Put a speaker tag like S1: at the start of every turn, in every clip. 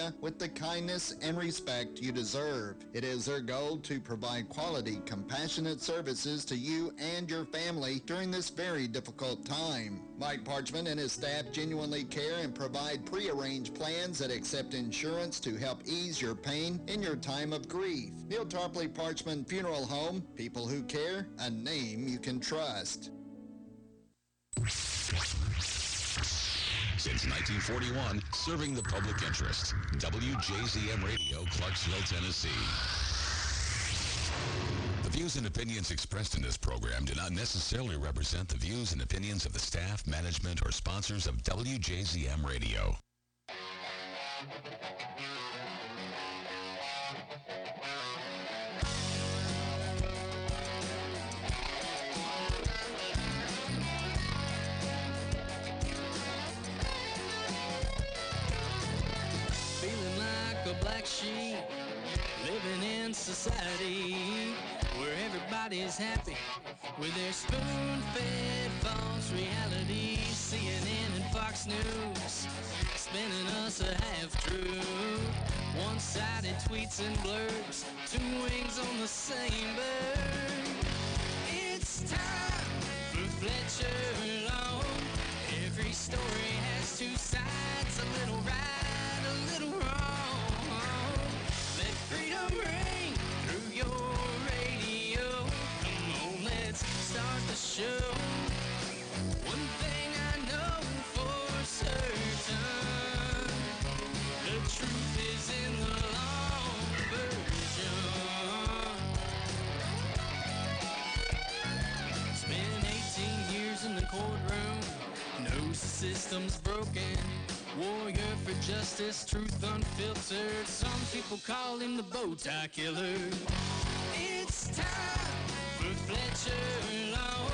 S1: area with the kindness and respect you deserve. It is their goal to provide quality, compassionate services to you and your family during this very difficult time. Mike Parchman and his staff genuinely care and provide pre-arranged plans that accept insurance to help ease your pain in your time of grief. Neil Tarpley Parchman Funeral Home, people who care, a name you can trust.
S2: Since 1941, serving the public interest. WJZM Radio, Clarksville, Tennessee. The views and opinions expressed in this program do not necessarily represent the views and opinions of the staff, management, or sponsors of WJZM Radio.
S3: Feeling like a black sheep, living in society where everybody's happy with their spoon-fed false reality. CNN and Fox News spinning us a half-truth, one-sided tweets and blurbs, two wings on the same bird. It's time for Fletcher Long. Every story has two sides, a little right, a little wrong. Let freedom ring through your radio. Come on, let's start the show. One thing I know for certain, the truth is in the long version. Spent 18 years in the courtroom, knows the system's broken. Warrior for justice, truth unfiltered. Some people call him the bow tie killer. It's time for Fletcher Long.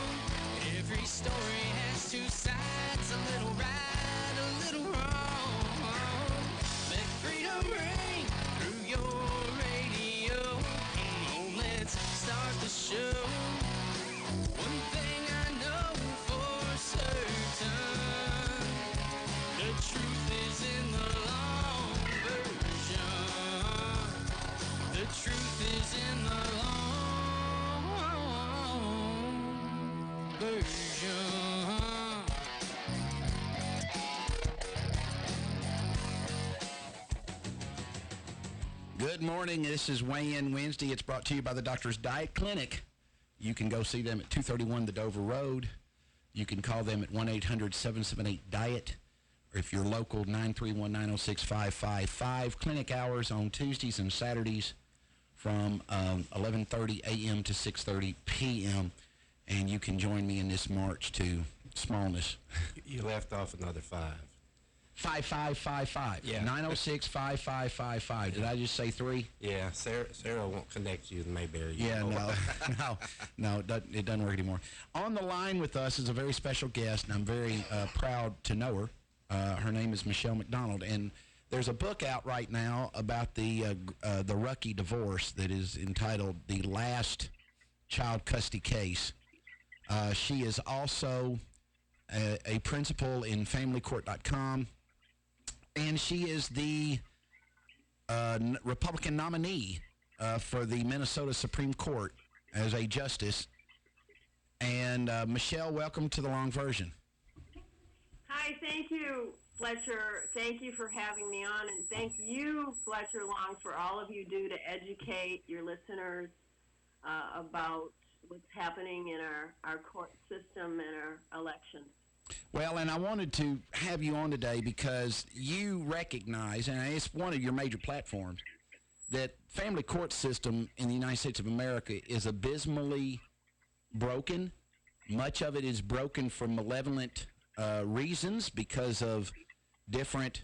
S3: Every story has two sides, a little right, a little wrong. Let freedom ring through your radio. Come on, let's start the show. One thing I know for certain, the truth is in the long version. The truth is in the long version.
S4: Good morning. This is Weigh-In Wednesday. It's brought to you by the Doctor's Diet Clinic. You can go see them at 231 the Dover Road. You can call them at 1-800-778-DIET. Or if you're local, 931-906-555. Clinic hours on Tuesdays and Saturdays from 11:30 a.m. to 6:30 p.m. And you can join me in this march to smallness.
S5: You left off another 5.
S4: 5555.
S5: Yeah.
S4: 906-5555. Did I just say 3?
S5: Yeah, Sarah won't connect you in Mayberry.
S4: Yeah, no, it doesn't work anymore. On the line with us is a very special guest, and I'm very proud to know her. Her name is Michelle McDonald, and there's a book out right now about the Rucky divorce that is entitled "The Last Child Custody Case." She is also a principal in FamilyCourt.com, and she is the Republican nominee for the Minnesota Supreme Court as a justice. And Michelle, welcome to the long version.
S6: Hi, thank you, Fletcher. Thank you for having me on, and thank you, Fletcher Long, for all of you do to educate your listeners about what's happening in our court system and our elections.
S4: Well, and I wanted to have you on today because you recognize, and it's one of your major platforms, that family court system in the United States of America is abysmally broken. Much of it is broken for malevolent reasons because of different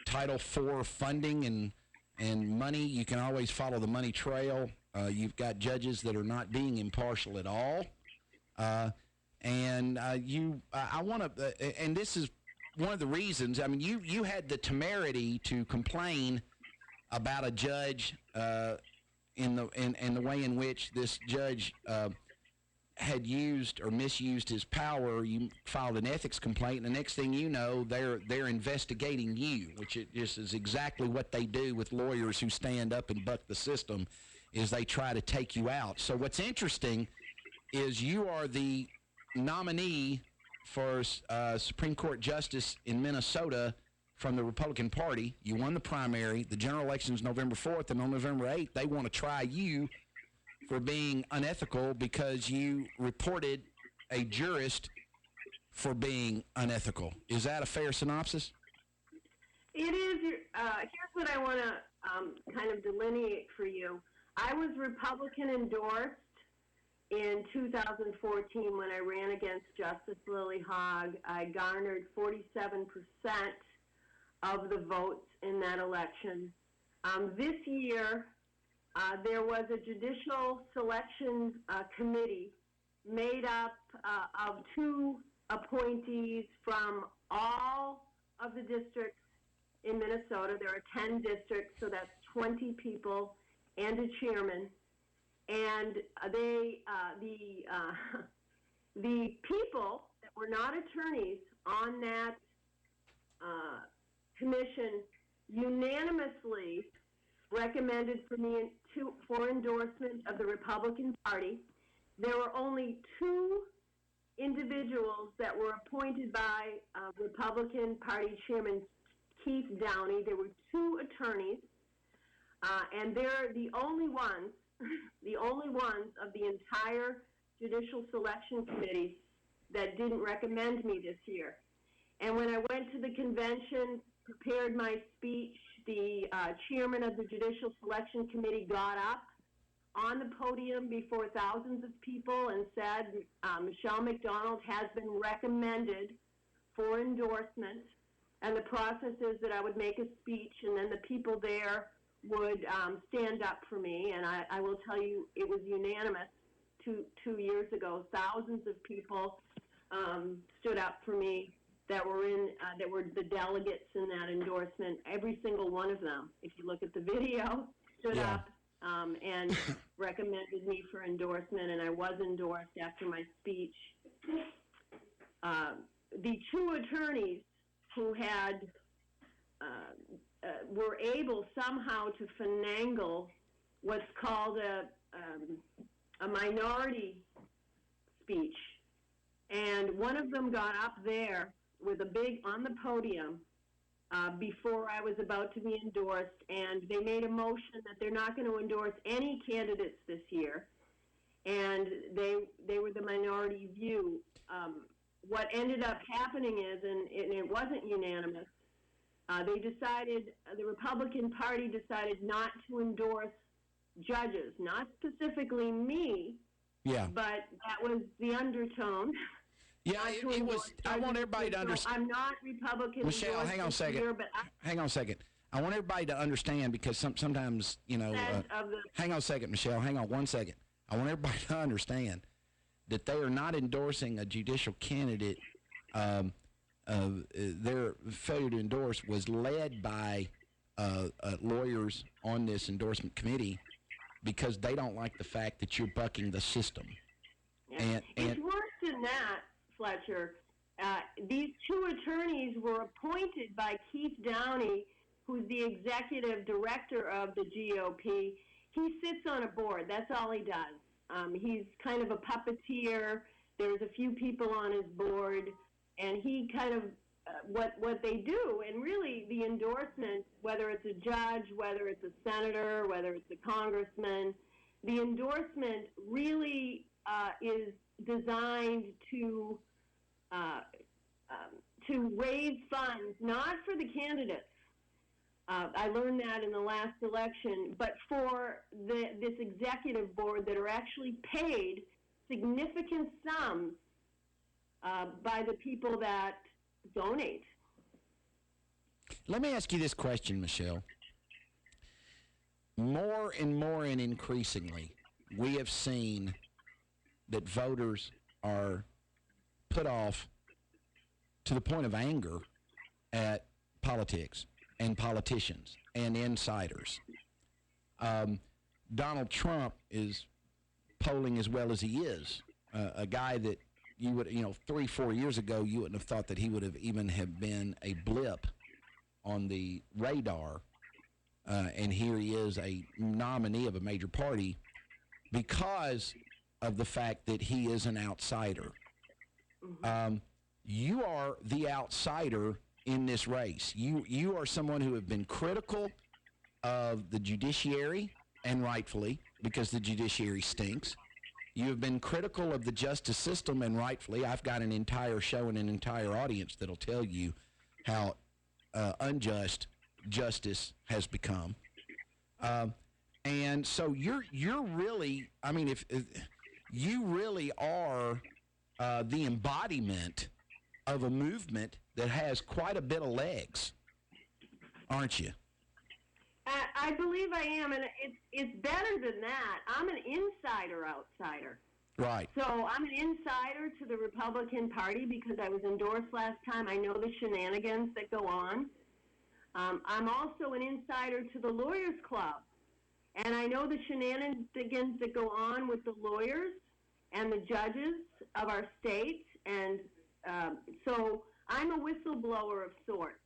S4: Title IV funding and money. You can always follow the money trail. You've got judges that are not being impartial at all. I want to, and this is one of the reasons. I mean, you had the temerity to complain about a judge in the way in which this judge had used or misused his power. You filed an ethics complaint, and the next thing you know, they're investigating you, which is exactly what they do with lawyers who stand up and buck the system, is they try to take you out. So what's interesting is you are the nominee for Supreme Court Justice in Minnesota from the Republican Party. You won the primary. The general election is November 4th, and on November 8th, they want to try you for being unethical because you reported a jurist for being unethical. Is that a fair synopsis?
S6: It is. Here's what I want to kind of delineate for you. I was Republican endorsed in 2014 when I ran against Justice Lily Hogg. I garnered 47% of the votes in that election. This year, there was a judicial selection committee made up of 2 appointees from all of the districts in Minnesota. There are 10 districts, so that's 20 people and a chairman. And the people that were not attorneys on that commission unanimously recommended for me for endorsement of the Republican Party. There were only 2 individuals that were appointed by Republican Party Chairman Keith Downey. There were 2 attorneys, and they're the only ones, of the entire Judicial Selection Committee that didn't recommend me this year. And when I went to the convention, prepared my speech, the chairman of the Judicial Selection Committee got up on the podium before thousands of people and said, Michelle McDonald has been recommended for endorsement, and the process is that I would make a speech, and then the people there would stand up for me, and I will tell you, it was unanimous 2 years ago. Thousands of people stood up for me that were the delegates in that endorsement. Every single one of them, if you look at the video, stood up and recommended me for endorsement, and I was endorsed after my speech. The 2 attorneys who had were able somehow to finagle what's called a minority speech, and one of them got up there with on the podium before I was about to be endorsed, and they made a motion that they're not going to endorse any candidates this year, and they were the minority view. What ended up happening is, and it wasn't unanimous, the Republican Party decided not to endorse judges, not specifically me, but that was the undertone.
S4: Yeah, it was. I want everybody to understand.
S6: I'm not Republican.
S4: Michelle, hang on a second. Hang on a second. I want everybody to understand, because sometimes, hang on a second, Michelle. Hang on 1 second. I want everybody to understand that they are not endorsing a judicial candidate. Their failure to endorse was led by lawyers on this endorsement committee because they don't like the fact that you're bucking the system.
S6: Yeah. It's worse than that, Fletcher. These 2 attorneys were appointed by Keith Downey, who's the executive director of the GOP. He sits on a board. That's all he does. He's kind of a puppeteer. There's a few people on his board, and he kind of what they do. And really, the endorsement, whether it's a judge, whether it's a senator, whether it's a congressman, the endorsement really is designed to raise funds, not for the candidates. I learned that in the last election, but for this executive board that are actually paid significant sums by the people that donate.
S4: Let me ask you this question, Michelle. More and more and increasingly, we have seen that voters are put off to the point of anger at politics and politicians and insiders. Donald Trump is polling as well as he is a guy that you would, 3-4 years ago, you wouldn't have thought that he would have even have been a blip on the radar. And here he is, a nominee of a major party, because of the fact that he is an outsider. You are the outsider in this race. You are someone who have been critical of the judiciary, and rightfully, because the judiciary stinks. You have been critical of the justice system, and rightfully. I've got an entire show and an entire audience that'll tell you how unjust justice has become. And so you're really, I mean, if you really are the embodiment of a movement that has quite a bit of legs, aren't you?
S6: I believe I am, and it's better than that. I'm an insider-outsider.
S4: Right.
S6: So I'm an insider to the Republican Party because I was endorsed last time. I know the shenanigans that go on. I'm also an insider to the Lawyers Club, and I know the shenanigans that go on with the lawyers and the judges of our state, and so I'm a whistleblower of sorts.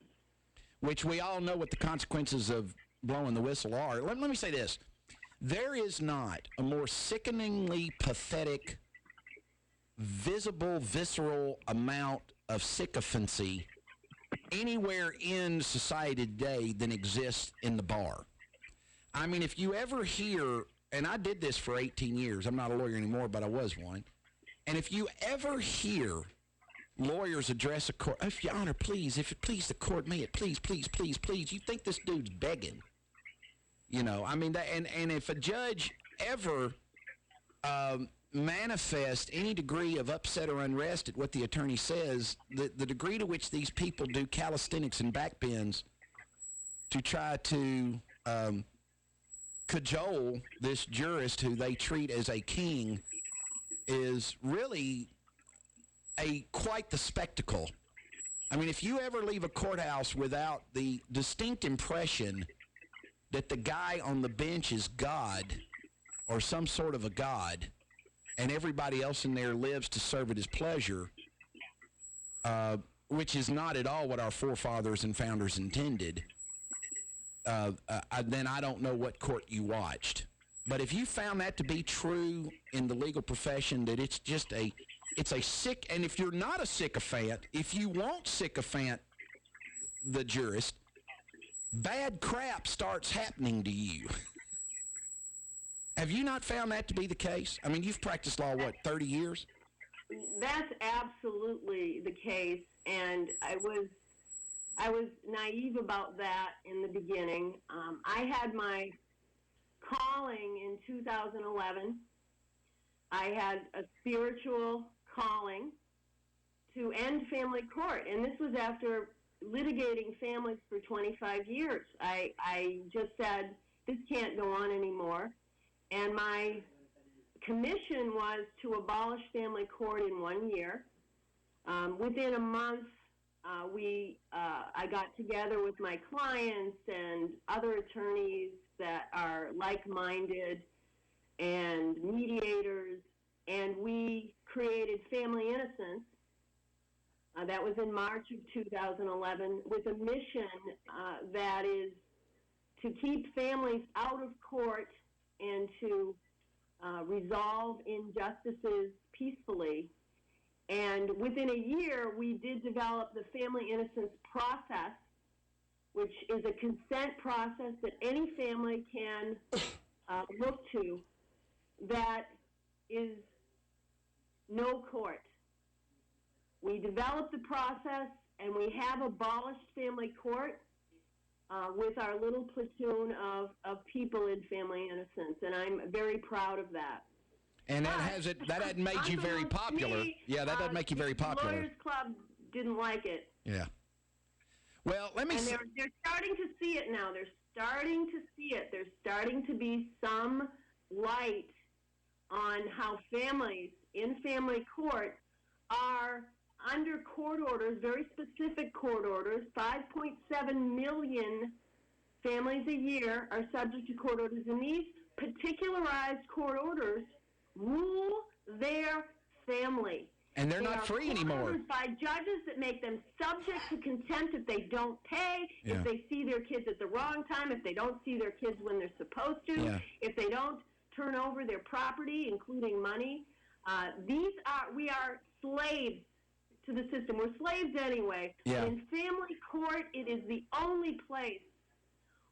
S4: Which we all know what the consequences of blowing the whistle are. Let me say this. There is not a more sickeningly pathetic, visible, visceral amount of sycophancy anywhere in society today than exists in the bar. I mean, if you ever hear, and I did this for 18 years. I'm not a lawyer anymore, but I was one. And if you ever hear lawyers address a court, if your honor, please, if it please the court, may it please, please, please, please, you think this dude's begging. I mean, and if a judge ever manifest any degree of upset or unrest at what the attorney says, the degree to which these people do calisthenics and backbends to try to cajole this jurist who they treat as a king is really quite the spectacle. I mean, if you ever leave a courthouse without the distinct impression that the guy on the bench is God or some sort of a god, and everybody else in there lives to serve at his pleasure, which is not at all what our forefathers and founders intended, then I don't know what court you watched. But if you found that to be true in the legal profession, that it's just it's a sick, and if you're not a sycophant, if you won't sycophant the jurist, bad crap starts happening to you. Have you not found that to be the case? I mean, you've practiced law, 30 years?
S6: That's absolutely the case, and I was naive about that in the beginning. I had my calling in 2011. I had a spiritual calling to end family court, and this was after litigating families for 25 years. I just said, this can't go on anymore. And my commission was to abolish family court in 1 year. Within a month, I got together with my clients and other attorneys that are like-minded and mediators, and we created Family Innocence. That was in March of 2011, with a mission that is to keep families out of court and to resolve injustices peacefully. And within a year, we did develop the Family Innocence process, which is a consent process that any family can look to, that is no court. We developed the process, and we have abolished family court with our little platoon of people in Family Innocence, and I'm very proud of that.
S4: And that had made you very popular. Yeah, that does make you very popular.
S6: The Lawyers Club didn't like it.
S4: Yeah. Well, let me.
S6: And they're starting to see it now. They're starting to see it. There's starting to be some light on how families in family court are under court orders, very specific court orders. 5.7 million families a year are subject to court orders, and these particularized court orders rule their family.
S4: And they're
S6: They
S4: not
S6: are
S4: free
S6: court
S4: anymore.
S6: ordered by judges that make them subject to contempt if they don't pay,
S4: Yeah.
S6: if they see their kids at the wrong time, if they don't see their kids when they're supposed to,
S4: Yeah.
S6: if they don't turn over their property, including money. We are slaves to the system. We're slaves anyway.
S4: Yeah.
S6: In family court, it is the only place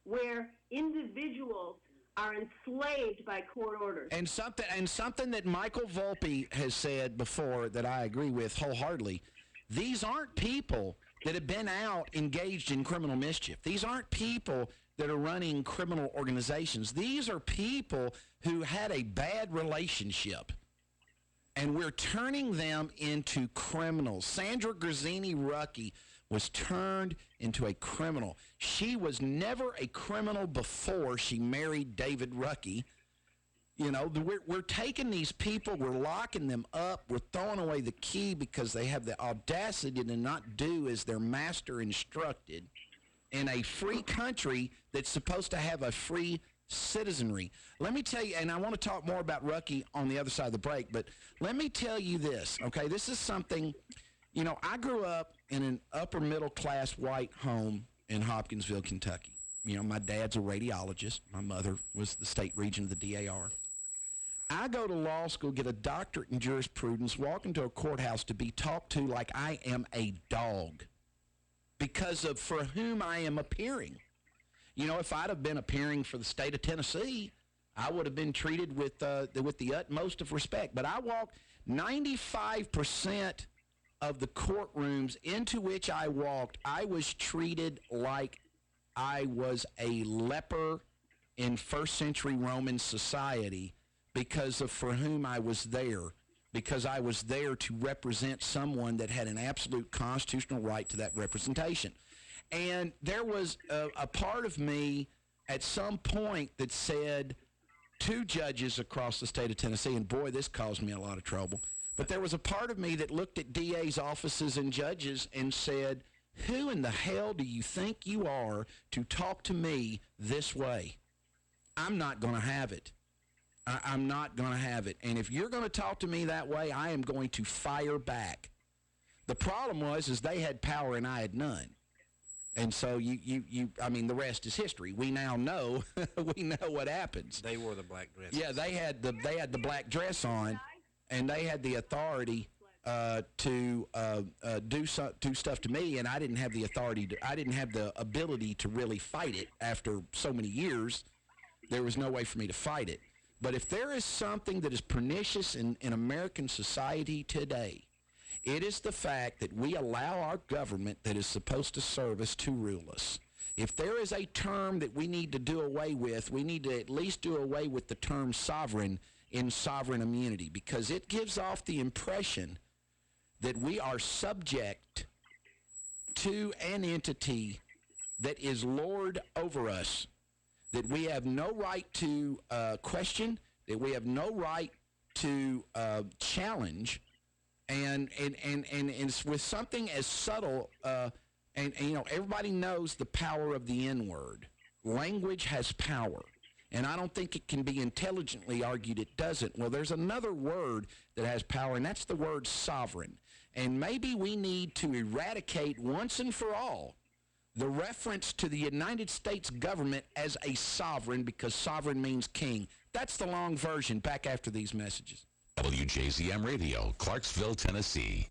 S6: where individuals are enslaved by court orders.
S4: And something that Michael Volpe has said before that I agree with wholeheartedly, these aren't people that have been out engaged in criminal mischief. These aren't people that are running criminal organizations. These are people who had a bad relationship, and we're turning them into criminals. Sandra Grazzini Rucky was turned into a criminal. She was never a criminal before she married David Rucky. You know, we're taking these people, we're locking them up, we're throwing away the key because they have the audacity to not do as their master instructed in a free country that's supposed to have a free citizenry. Let me tell you, and I want to talk more about Rucky on the other side of the break, but let me tell you this, okay? This is something, you know, I grew up in an upper middle class white home in Hopkinsville, Kentucky. You know, my dad's a radiologist. My mother was the state regent of the DAR. I go to law school, get a doctorate in jurisprudence, walk into a courthouse to be talked to like I am a dog because of for whom I am appearing. You know, if I'd have been appearing for the state of Tennessee, I would have been treated with the utmost of respect. But I walked 95% of the courtrooms into which I walked, I was treated like I was a leper in first century Roman society because of for whom I was there, because I was there to represent someone that had an absolute constitutional right to that representation. And there was a part of me at some point that said, two judges across the state of Tennessee, and boy, this caused me a lot of trouble, but there was a part of me that looked at DA's offices and judges and said, who in the hell do you think you are to talk to me this way? I'm not going to have it. I'm not going to have it. And if you're going to talk to me that way, I am going to fire back. The problem was they had power and I had none. And so I mean, the rest is history. We now know, we know what happens.
S5: They wore the black dress.
S4: Yeah, they had the black dress on, and they had the authority to do stuff to me, and I didn't have the authority I didn't have the ability to really fight it. After so many years, there was no way for me to fight it. But if there is something that is pernicious in American society today, it is the fact that we allow our government that is supposed to serve us to rule us. If there is a term that we need to do away with, we need to at least do away with the term sovereign in sovereign immunity, because it gives off the impression that we are subject to an entity that is lord over us, that we have no right to question, that we have no right to challenge. And it's with something as subtle, and you know, everybody knows the power of the N-word. Language has power, and I don't think it can be intelligently argued it doesn't. Well, there's another word that has power, and that's the word sovereign. And maybe we need to eradicate once and for all the reference to the United States government as a sovereign, because sovereign means king. That's the long version. Back after these messages.
S2: WJZM Radio, Clarksville, Tennessee.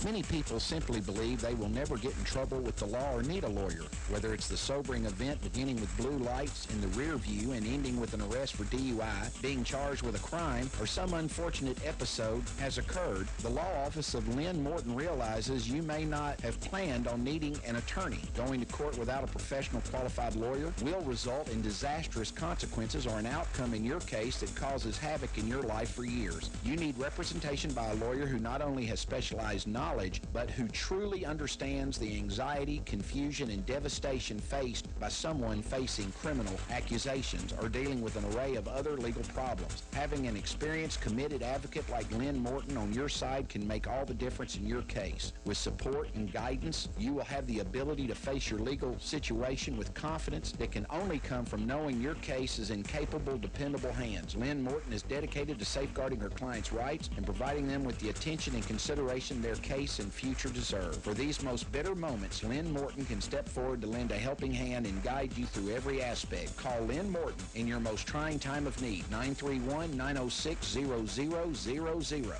S4: Many people simply believe they will never get in trouble with the law or need a lawyer, whether it's the sobering event beginning with blue lights in the rear view and ending with an arrest for DUI, being charged with a crime, or some unfortunate episode has occurred. The law office of Lynn Morton realizes you may not have planned on needing an attorney. Going to court without a professional qualified lawyer will result in disastrous consequences or an outcome in your case that causes havoc in your life for years. You need representation by a lawyer who not only has specialized knowledge knowledge, but who truly understands the anxiety, confusion, and devastation faced by someone facing criminal accusations or dealing with an array of other legal problems. Having an experienced, committed advocate like Lynn Morton on your side can make all the difference in your case. With support and guidance, you will have the ability to face your legal situation with confidence that can only come from knowing your case is in capable, dependable hands. Lynn Morton is dedicated to safeguarding her clients' rights and providing them with the attention and consideration their case and future deserve. For these most bitter moments, Lynn Morton can step forward to lend a helping hand and guide you through every aspect. Call Lynn Morton in your most trying time of need, 931-906-0000.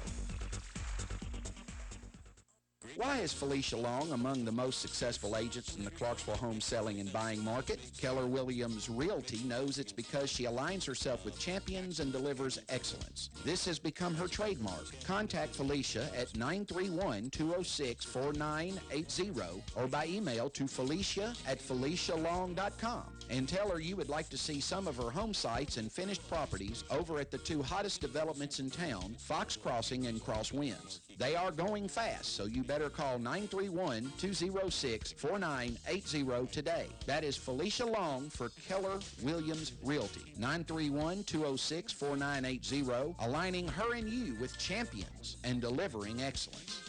S4: Why is Felicia Long among the most successful agents in the Clarksville home selling and buying market? Keller Williams Realty knows it's because she aligns herself with champions and delivers excellence. This has become her trademark. Contact Felicia at 931-206-4980 or by email to felicia@felicialong.com and tell her you would like to see some of her home sites and finished properties over at the two hottest developments in town, Fox Crossing and Crosswinds. They are going fast, so you better call 931-206-4980 today. That is Felicia Long for Keller Williams Realty. 931-206-4980, aligning her and you with champions and delivering excellence.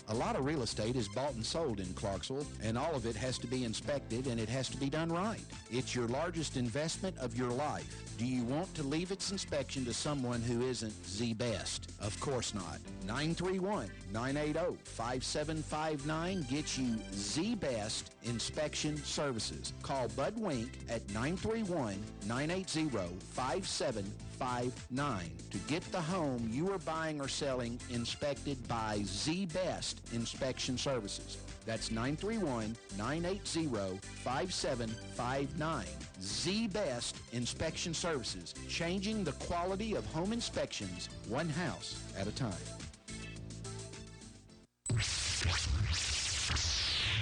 S4: A lot of real estate is bought and sold in Clarksville, and all of it has to be inspected, and it has to be done right. It's your largest investment of your life. Do you want to leave its inspection to someone who isn't the best? Of course not. 931-980-5759 gets you the best inspection services. Call Bud Wink at 931-980-5759 to get the home you are buying or selling inspected by the best inspection services. That's 931-980-5759. The best inspection services, changing the quality of home inspections one house at a time.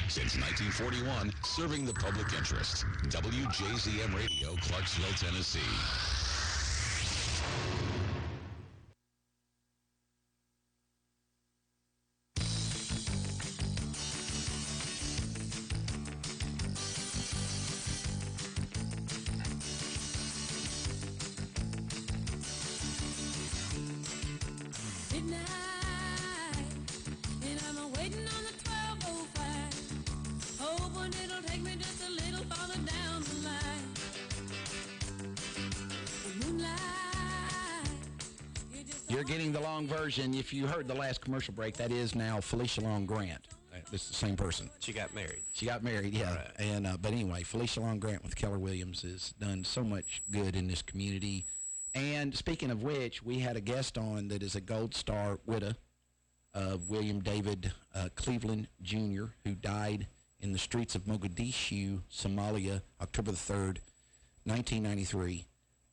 S2: Since 1941, serving the public interest. WJZM Radio, Clarksville, Tennessee.
S4: You're getting the long version. If you heard the last commercial break, that is now Felicia Long Grant. It's the same person.
S5: She got married.
S4: She got married, yeah.
S5: Right.
S4: And but anyway, Felicia Long Grant with Keller Williams has done so much good in this community. And speaking of which, we had a guest on that is a Gold Star widow of William David Cleveland Jr., who died in the streets of Mogadishu, Somalia, October the 3rd, 1993.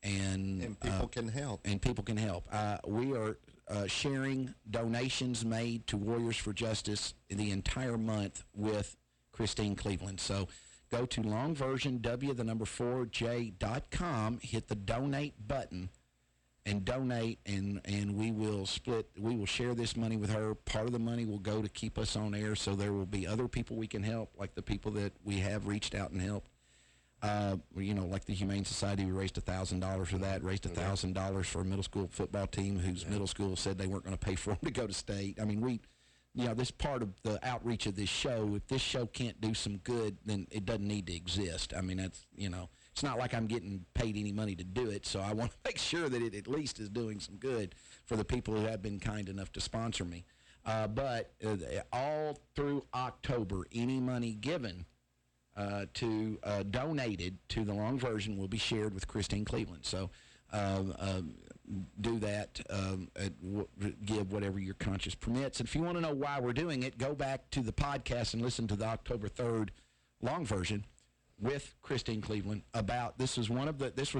S4: And
S1: people can help.
S4: And people can help. We are sharing donations made to Warriors for Justice the entire month with Christine Cleveland. So go to longversion4j.com, hit the donate button, and donate, and we will share this money with her. Part of the money will go to keep us on air, so there will be other people we can help, like the people that we have reached out and helped. Like the Humane Society, we raised $1,000 for that, raised $1,000 for a middle school football team whose middle school said they weren't going to pay for them to go to state. I mean, this part of the outreach of this show, if this show can't do some good, then it doesn't need to exist. I mean, that's, it's not like I'm getting paid any money to do it, so I want to make sure that it at least is doing some good for the people who have been kind enough to sponsor me. But all through October, any money given donated to the long version will be shared with Christine Cleveland. So do that, give whatever your conscience permits. And if you want to know why we're doing it, go back to the podcast and listen to the October 3rd long version with Christine Cleveland about this was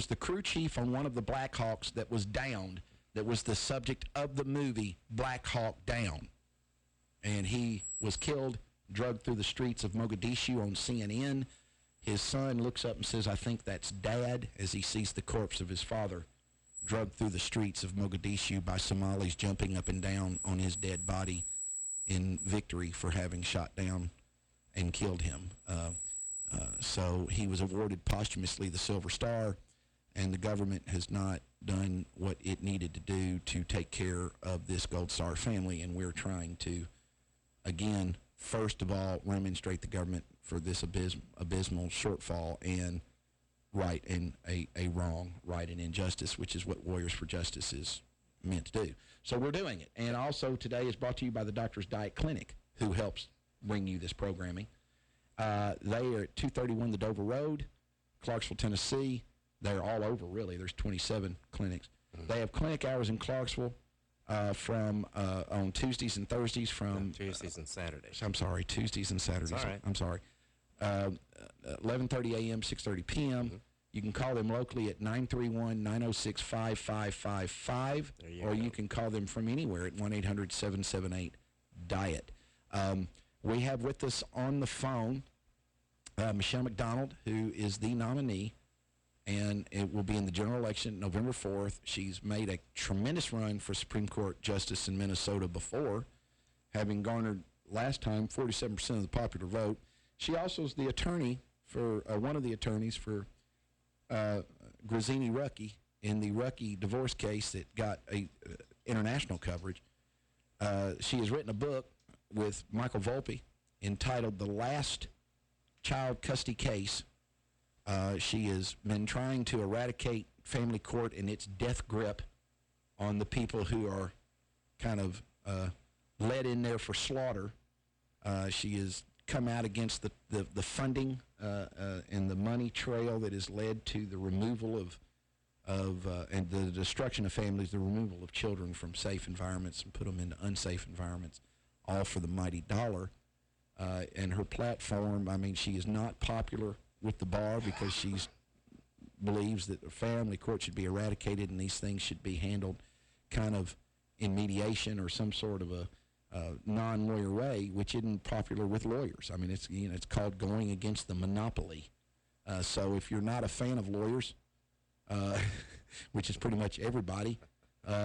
S4: the crew chief on one of the Black Hawks that was downed, that was the subject of the movie Black Hawk Down. And he was killed, drugged through the streets of Mogadishu on CNN. His son looks up and says, "I think that's Dad," as he sees the corpse of his father drugged through the streets of Mogadishu by Somalis jumping up and down on his dead body. in victory for having shot down and killed him. So he was awarded posthumously the Silver Star, and the government has not done what it needed to do to take care of this Gold Star family, and we're trying to, again, first of all, remonstrate the government for this abysmal shortfall and right and a wrong, right and injustice, which is what Warriors for Justice is meant to do. So we're doing it. And also today is brought to you by the Doctor's Diet Clinic, who helps bring you this programming. They are at 231 the Dover Road, Clarksville, Tennessee. They're all over, really. There's 27 clinics. They have clinic hours in Clarksville from on Tuesdays and Thursdays from...
S5: Tuesdays and Saturdays.
S4: I'm sorry, Tuesdays and Saturdays.
S5: That's all right.
S4: I'm sorry. 11:30 a.m., 6:30 p.m. You can call them locally at 931-906-5555, or you can call them from anywhere at 1-800-778-DIET. We have with us on the phone Michelle McDonald, who is the nominee, and it will be in the general election November 4th. She's made a tremendous run for Supreme Court Justice in Minnesota before, having garnered last time 47% of the popular vote. She also is the attorney for, one of the attorneys for Grazzini Rucky in the Rucky divorce case that got international coverage. She has written a book with Michael Volpe entitled The Last Child Custody Case. She has been trying to eradicate family court and its death grip on the people who are kind of led in there for slaughter. She has come out against the funding and the money trail that has led to the removal of and the destruction of families, the removal of children from safe environments and put them into unsafe environments, all for the mighty dollar. And her platform, I mean, she is not popular with the bar because she believes that the family court should be eradicated and these things should be handled kind of in mediation or some sort of a non-lawyer way, which isn't popular with lawyers. I mean, it's it's called going against the monopoly. So if you're not a fan of lawyers, which is pretty much everybody,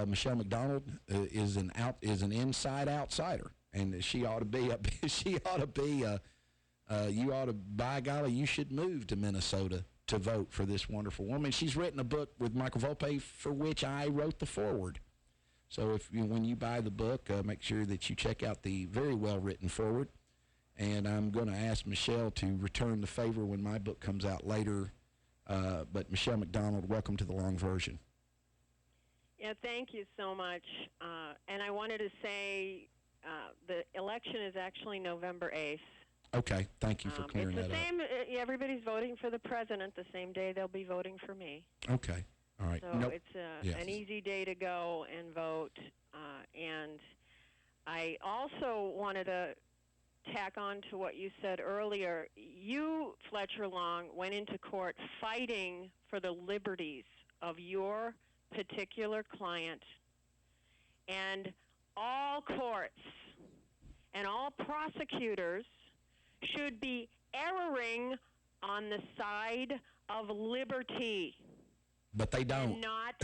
S4: Michelle McDonald is an inside outsider, and she ought to be you ought to, by golly, you should move to Minnesota to vote for this wonderful woman. She's written a book with Michael Volpe for which I wrote the foreword. So when you buy the book, make sure that you check out the very well-written foreword. And I'm going to ask Michelle to return the favor when my book comes out later. But Michelle McDonald, welcome to the long version.
S6: Yeah, thank you so much. And I wanted to say the election is actually November 8th.
S4: Okay, thank you for clearing that up.
S6: It's the same, everybody's voting for the president the same day they'll be voting for me.
S4: Okay, all right.
S6: So it's an easy day to go and vote. And I also wanted to tack on to what you said earlier. You, Fletcher Long, went into court fighting for the liberties of your particular client. And all courts and all prosecutors should be erring on the side of liberty.
S4: But they don't.
S6: And not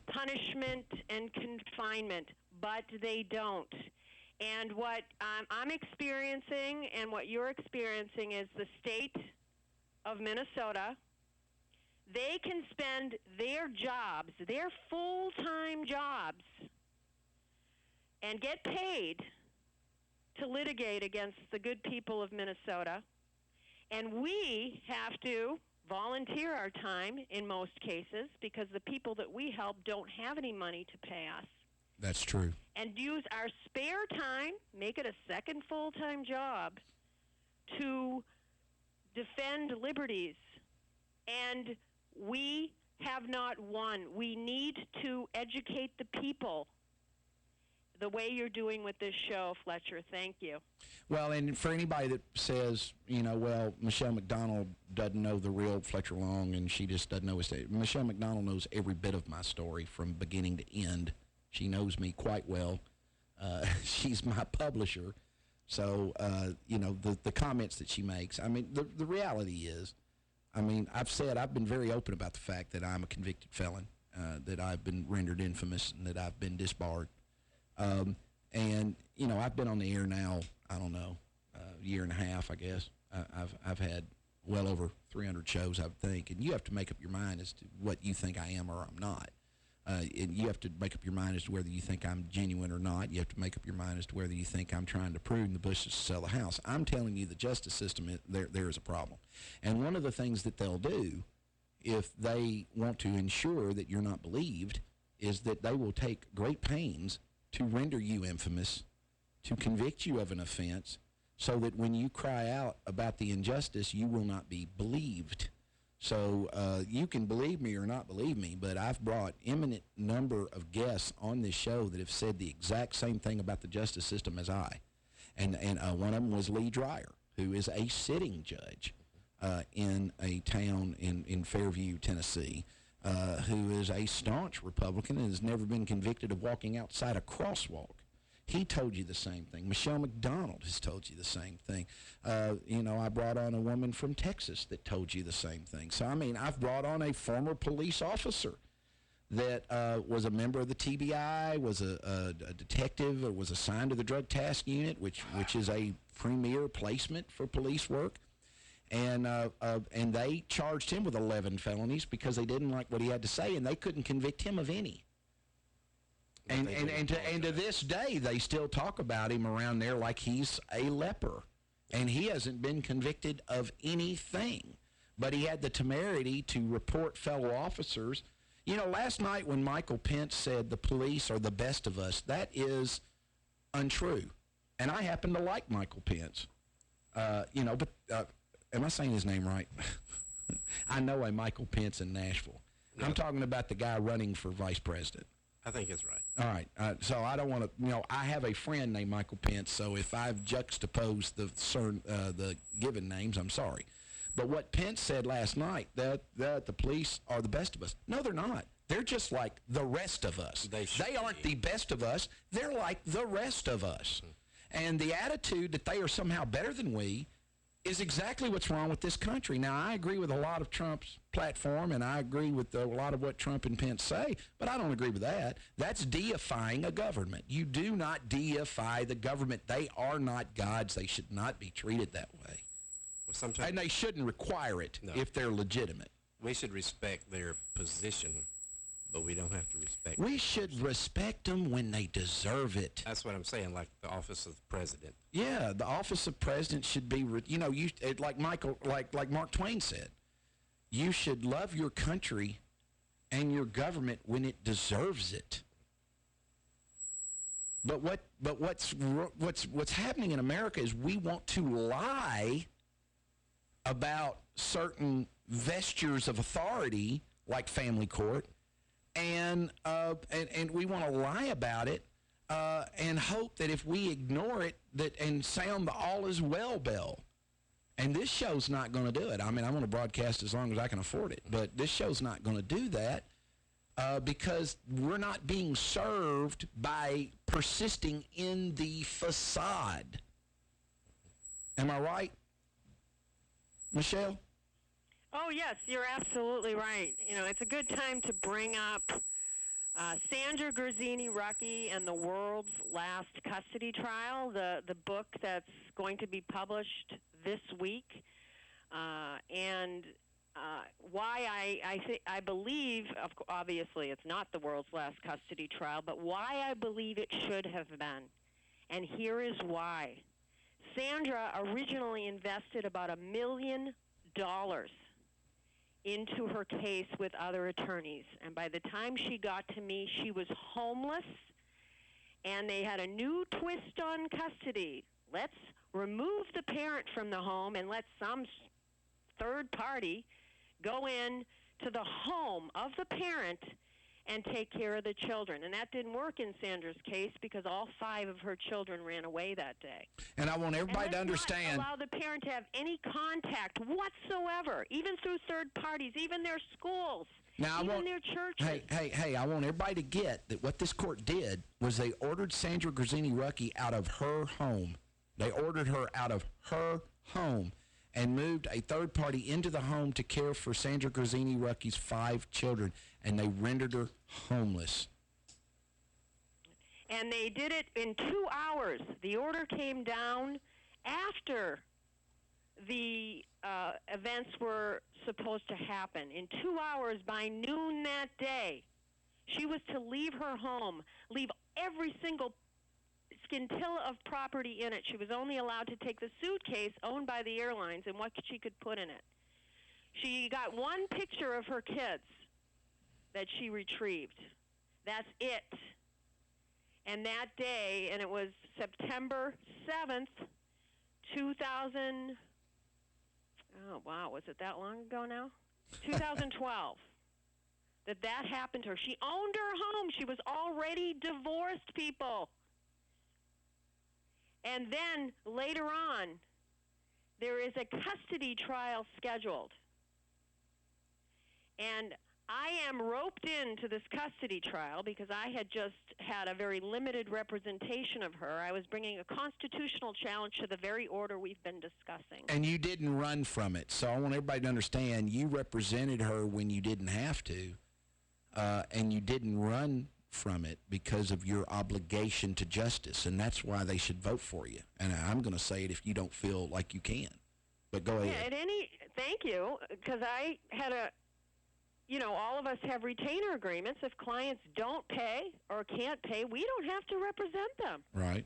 S6: punishment and confinement. But they don't. And what I'm experiencing and what you're experiencing is the state of Minnesota. They can spend their jobs, their full-time jobs, and get paid to litigate against the good people of Minnesota. And we have to volunteer our time in most cases because the people that we help don't have any money to pay us.
S4: That's true.
S6: And use our spare time, make it a second full-time job, to defend liberties. And we have not won. We need to educate the people the way you're doing with this show, Fletcher. Thank you.
S4: Well, and for anybody that says, well, Michelle McDonald doesn't know the real Fletcher Long and she just doesn't know his story. Michelle McDonald knows every bit of my story from beginning to end. She knows me quite well. She's my publisher. So, the comments that she makes, I mean, the reality is, I've been very open about the fact that I'm a convicted felon, that I've been rendered infamous and that I've been disbarred. And, you know, I've been on the air now, I don't know, a year and a half, I guess. I've had well over 300 shows, I would think. And you have to make up your mind as to what you think I am or I'm not. And you have to make up your mind as to whether you think I'm genuine or not. You have to make up your mind as to whether you think I'm trying to prune the bushes to sell the house. I'm telling you the justice system, there is a problem. And one of the things that they'll do if they want to ensure that you're not believed is that they will take great pains to render you infamous, to convict you of an offense, so that when you cry out about the injustice, you will not be believed. So you can believe me or not believe me, but I've brought eminent number of guests on this show that have said the exact same thing about the justice system as I. And one of them was Lee Dreyer, who is a sitting judge in a town in Fairview, Tennessee, who is a staunch Republican and has never been convicted of walking outside a crosswalk. He told you the same thing. Michelle McDonald has told you the same thing. You know, I brought on a woman from Texas that told you the same thing. So, I mean, I've brought on a former police officer that was a member of the TBI, was a detective, or was assigned to the Drug Task Unit, which is a premier placement for police work. And they charged him with 11 felonies because they didn't like what he had to say, and they couldn't convict him of any. And to this day, they still talk about him around there like he's a leper. And he hasn't been convicted of anything. But he had the temerity to report fellow officers. You know, last night when Michael Pence said the police are the best of us, that is untrue. And I happen to like Michael Pence. You know, but am I saying his name right? I know a Michael Pence in Nashville. No. I'm talking about the guy running for vice president.
S5: I think it's right.
S4: All right. So I don't want to, you know, I have a friend named Michael Pence, so if I've juxtaposed the given names, I'm sorry. But what Pence said last night, that the police are the best of us. No, they're not. They're just like the rest of us. They aren't the best of us. They're like the rest of us. Mm-hmm. And the attitude that they are somehow better than we is exactly what's wrong with this country. Now, I agree with a lot of Trump's platform, and I agree with a lot of what Trump and Pence say, but I don't agree with that. That's deifying a government. You do not deify the government. They are not gods. They should not be treated that way.
S5: Well, sometimes,
S4: and they shouldn't require it if they're legitimate.
S5: We should respect their position, but we don't have to respect
S4: We should respect them when they deserve it.
S5: That's what I'm saying, like the office of president.
S4: Yeah, the office of president should be, you know, like Mark Twain said, you should love your country and your government when it deserves it. But what's happening in America is we want to lie about certain vestures of authority, like family court, and we want to lie about it and hope that if we ignore it and sound the all is well bell. And this show's not going to do it. I mean, I'm going to broadcast as long as I can afford it, but this show's not going to do that because we're not being served by persisting in the facade. Am I right, Michelle?
S6: Oh, yes, you're absolutely right. You know, it's a good time to bring up Sandra Gurzini-Rucki and the World's Last Custody Trial, the book that's going to be published this week, and why I believe, obviously it's not the World's Last Custody Trial, but why I believe it should have been. And here is why. Sandra originally invested about $1 million into her case with other attorneys. And by the time she got to me, she was homeless, and they had a new twist on custody. Let's remove the parent from the home and let some third party go in to the home of the parent and take care of the children. And that didn't work in Sandra's case because all 5 of her children ran away that day.
S4: And I want everybody to understand.
S6: Not allow the parent to have any contact whatsoever, even through third parties, even their schools,
S4: now,
S6: even their churches.
S4: Hey, I want everybody to get that what this court did was they ordered Sandra Gurzini-Rucki out of her home. They ordered her out of her home and moved a third party into the home to care for Sandra Gurzini-Rucki's 5 children, and they rendered her homeless.
S6: And they did it in 2 hours. The order came down after the events were supposed to happen. In 2 hours, by noon that day, she was to leave her home, leave every single scintilla of property in it. She was only allowed to take the suitcase owned by the airlines and what she could put in it. She got one picture of her kids that she retrieved. That's it. And that day, and it was September 7th, 2000, oh wow, was it that long ago now? 2012, that happened to her. She owned her home. She was already divorced, people. And then later on, there is a custody trial scheduled. And I am roped into this custody trial because I had just had a very limited representation of her. I was bringing a constitutional challenge to the very order we've been discussing.
S4: And you didn't run from it. So I want everybody to understand you represented her when you didn't have to, and you didn't run from it because of your obligation to justice, and that's why they should vote for you. And I'm going to say it if you don't feel like you can. But go ahead.
S6: Yeah, thank you, because I had all of us have retainer agreements. If clients don't pay or can't pay, we don't have to represent them.
S4: Right.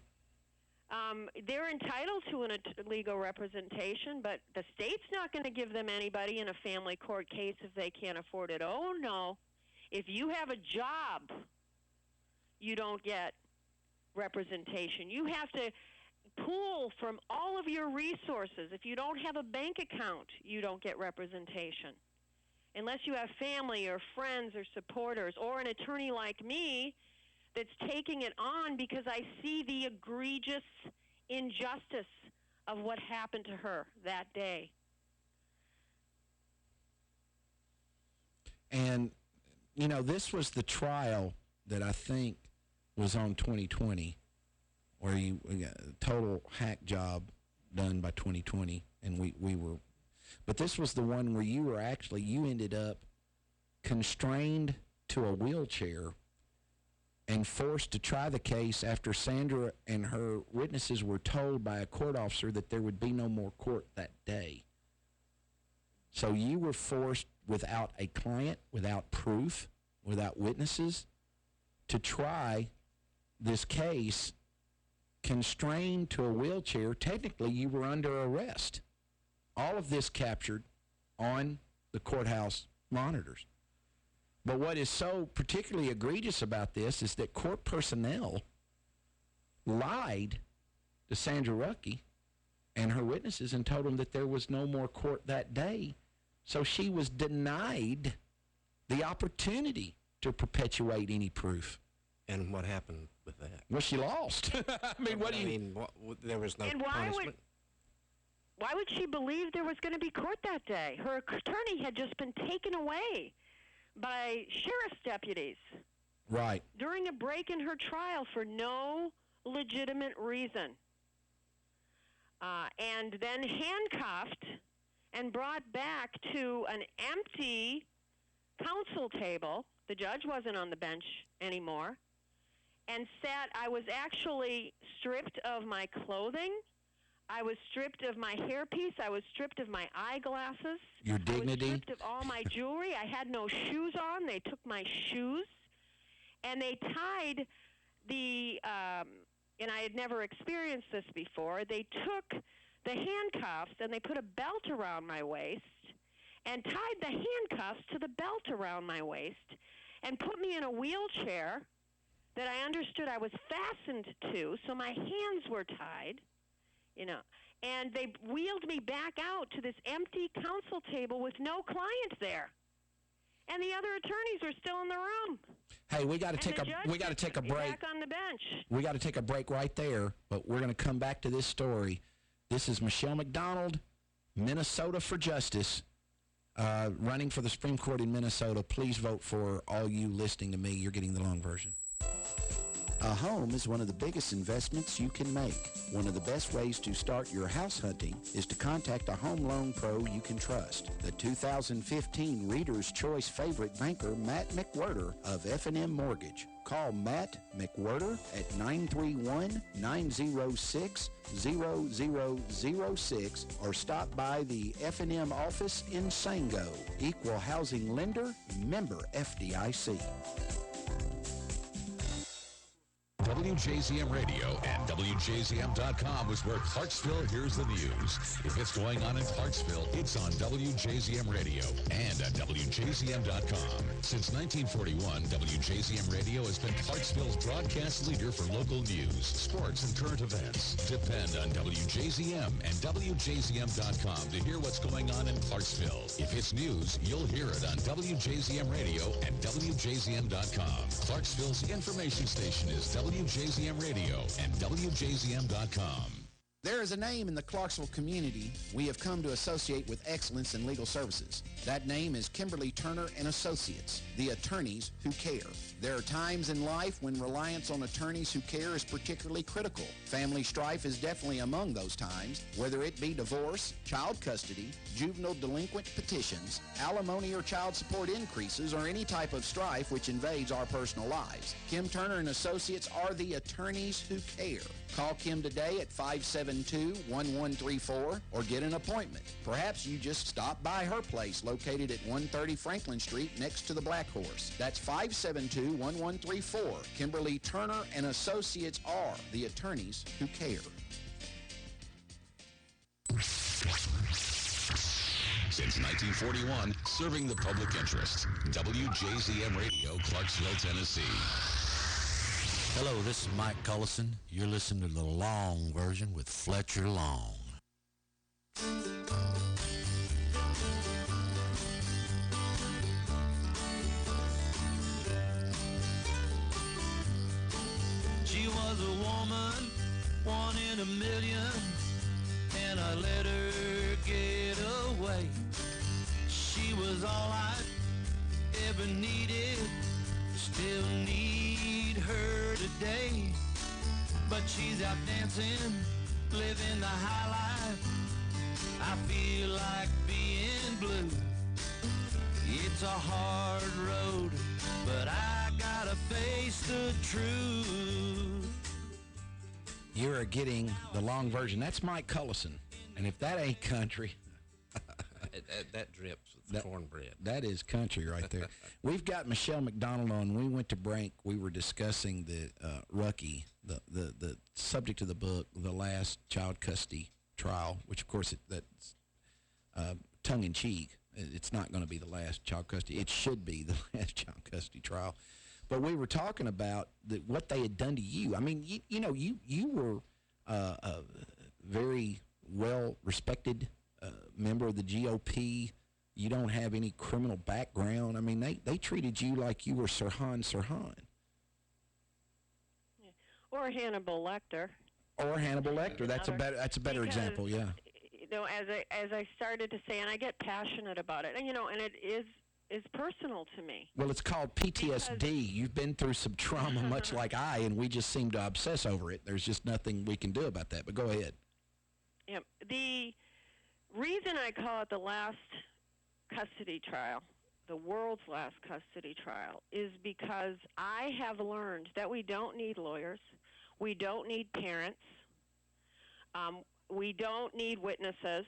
S6: They're entitled to legal representation, but the state's not going to give them anybody in a family court case if they can't afford it. Oh, no. If you have a job, you don't get representation. You have to pool from all of your resources. If you don't have a bank account, you don't get representation. Unless you have family or friends or supporters or an attorney like me that's taking it on because I see the egregious injustice of what happened to her that day.
S4: And, this was the trial that I think was on 2020, where we got a total hack job done by 2020, and we were, but this was the one where you ended up constrained to a wheelchair and forced to try the case after Sandra and her witnesses were told by a court officer that there would be no more court that day. So you were forced, without a client, without proof, without witnesses, to try this case constrained to a wheelchair. Technically, you were under arrest. All of this captured on the courthouse monitors. But what is so particularly egregious about this is that court personnel lied to Sandra Ruckey and her witnesses and told them that there was no more court that day. So she was denied the opportunity to perpetuate any proof.
S5: And what happened with that?
S4: Well, she lost. I mean,
S5: there was no
S6: and
S5: punishment?
S6: Why would she believe there was going to be court that day? Her attorney had just been taken away by sheriff's deputies.
S4: Right.
S6: During a break in her trial for no legitimate reason. And then handcuffed and brought back to an empty counsel table. The judge wasn't on the bench anymore. And I was actually stripped of my clothing. I was stripped of my hairpiece. I was stripped of my eyeglasses.
S4: Your dignity.
S6: I was stripped of all my jewelry. I had no shoes on. They took my shoes. And they tied and I had never experienced this before, they took the handcuffs and they put a belt around my waist and tied the handcuffs to the belt around my waist and put me in a wheelchair that I understood I was fastened to, so my hands were tied, and they wheeled me back out to this empty counsel table with no client there. And the other attorneys were still in the room.
S4: Hey, we got to take a break.
S6: Back on the bench.
S4: We got to take a break right there, but we're going to come back to this story. This is Michelle McDonald, Minnesota for Justice, running for the Supreme Court in Minnesota. Please vote for all you listening to me. You're getting the long version. A home is one of the biggest investments you can make. One of the best ways to start your house hunting is to contact a home loan pro you can trust. The 2015 Reader's Choice favorite banker, Matt McWhirter of F&M Mortgage. Call Matt McWhirter at 931-906-0006 or stop by the F&M office in Sango. Equal housing lender, member FDIC.
S2: WJZM Radio and WJZM.com is where Clarksville hears the news. If it's going on in Clarksville, it's on WJZM Radio and at WJZM.com. Since 1941, WJZM Radio has been Clarksville's broadcast leader for local news, sports, and current events. Depend on WJZM and WJZM.com to hear what's going on in Clarksville. If it's news, you'll hear it on WJZM Radio and WJZM.com. Clarksville's information station is WJZM Radio and WJZM.com.
S4: There is a name in the Clarksville community we have come to associate with excellence in legal services. That name is Kimberly Turner and Associates, the attorneys who care. There are times in life when reliance on attorneys who care is particularly critical. Family strife is definitely among those times, whether it be divorce, child custody, juvenile delinquent petitions, alimony or child support increases, or any type of strife which invades our personal lives. Kim Turner and Associates are the attorneys who care. Call Kim today at 572-1134 or get an appointment. Perhaps you just stop by her place located at 130 Franklin Street next to the Black Horse. That's 572-1134. Kimberly Turner and Associates are the attorneys who care.
S2: Since 1941, serving the public interest. WJZM Radio, Clarksville, Tennessee.
S7: Hello, this is Mike Cullison. You're listening to the long version with Fletcher Long.
S3: She was a woman, one in a million, and I let her get away. She was all I ever needed, still need her today. But she's out dancing, living the high life. I feel like being blue. It's a hard road, but I gotta face the truth.
S4: You're getting the long version. That's Mike Cullison. And if that ain't country...
S5: that drips with cornbread.
S4: That is country right there. We've got Michelle McDonald on. We went to break. We were discussing the Rucky, the subject of the book, the last child custody trial, which, of course, that's tongue-in-cheek. It's not going to be the last child custody. It should be the last child custody trial. But we were talking about what they had done to you. I mean, you were a very well-respected member of the GOP. You don't have any criminal background. I mean, they treated you like you were Sirhan Sirhan.
S6: Yeah. Or Hannibal Lecter.
S4: Or Hannibal Lecter. That's a better example. Yeah.
S6: You know, as I started to say, and I get passionate about it, and and it is personal to me.
S4: Well, it's called PTSD. You've been through some trauma, much like I, and we just seem to obsess over it. There's just nothing we can do about that. But go ahead.
S6: Yeah. The reason I call it the last custody trial, the world's last custody trial, is because I have learned that we don't need lawyers, we don't need parents, we don't need witnesses,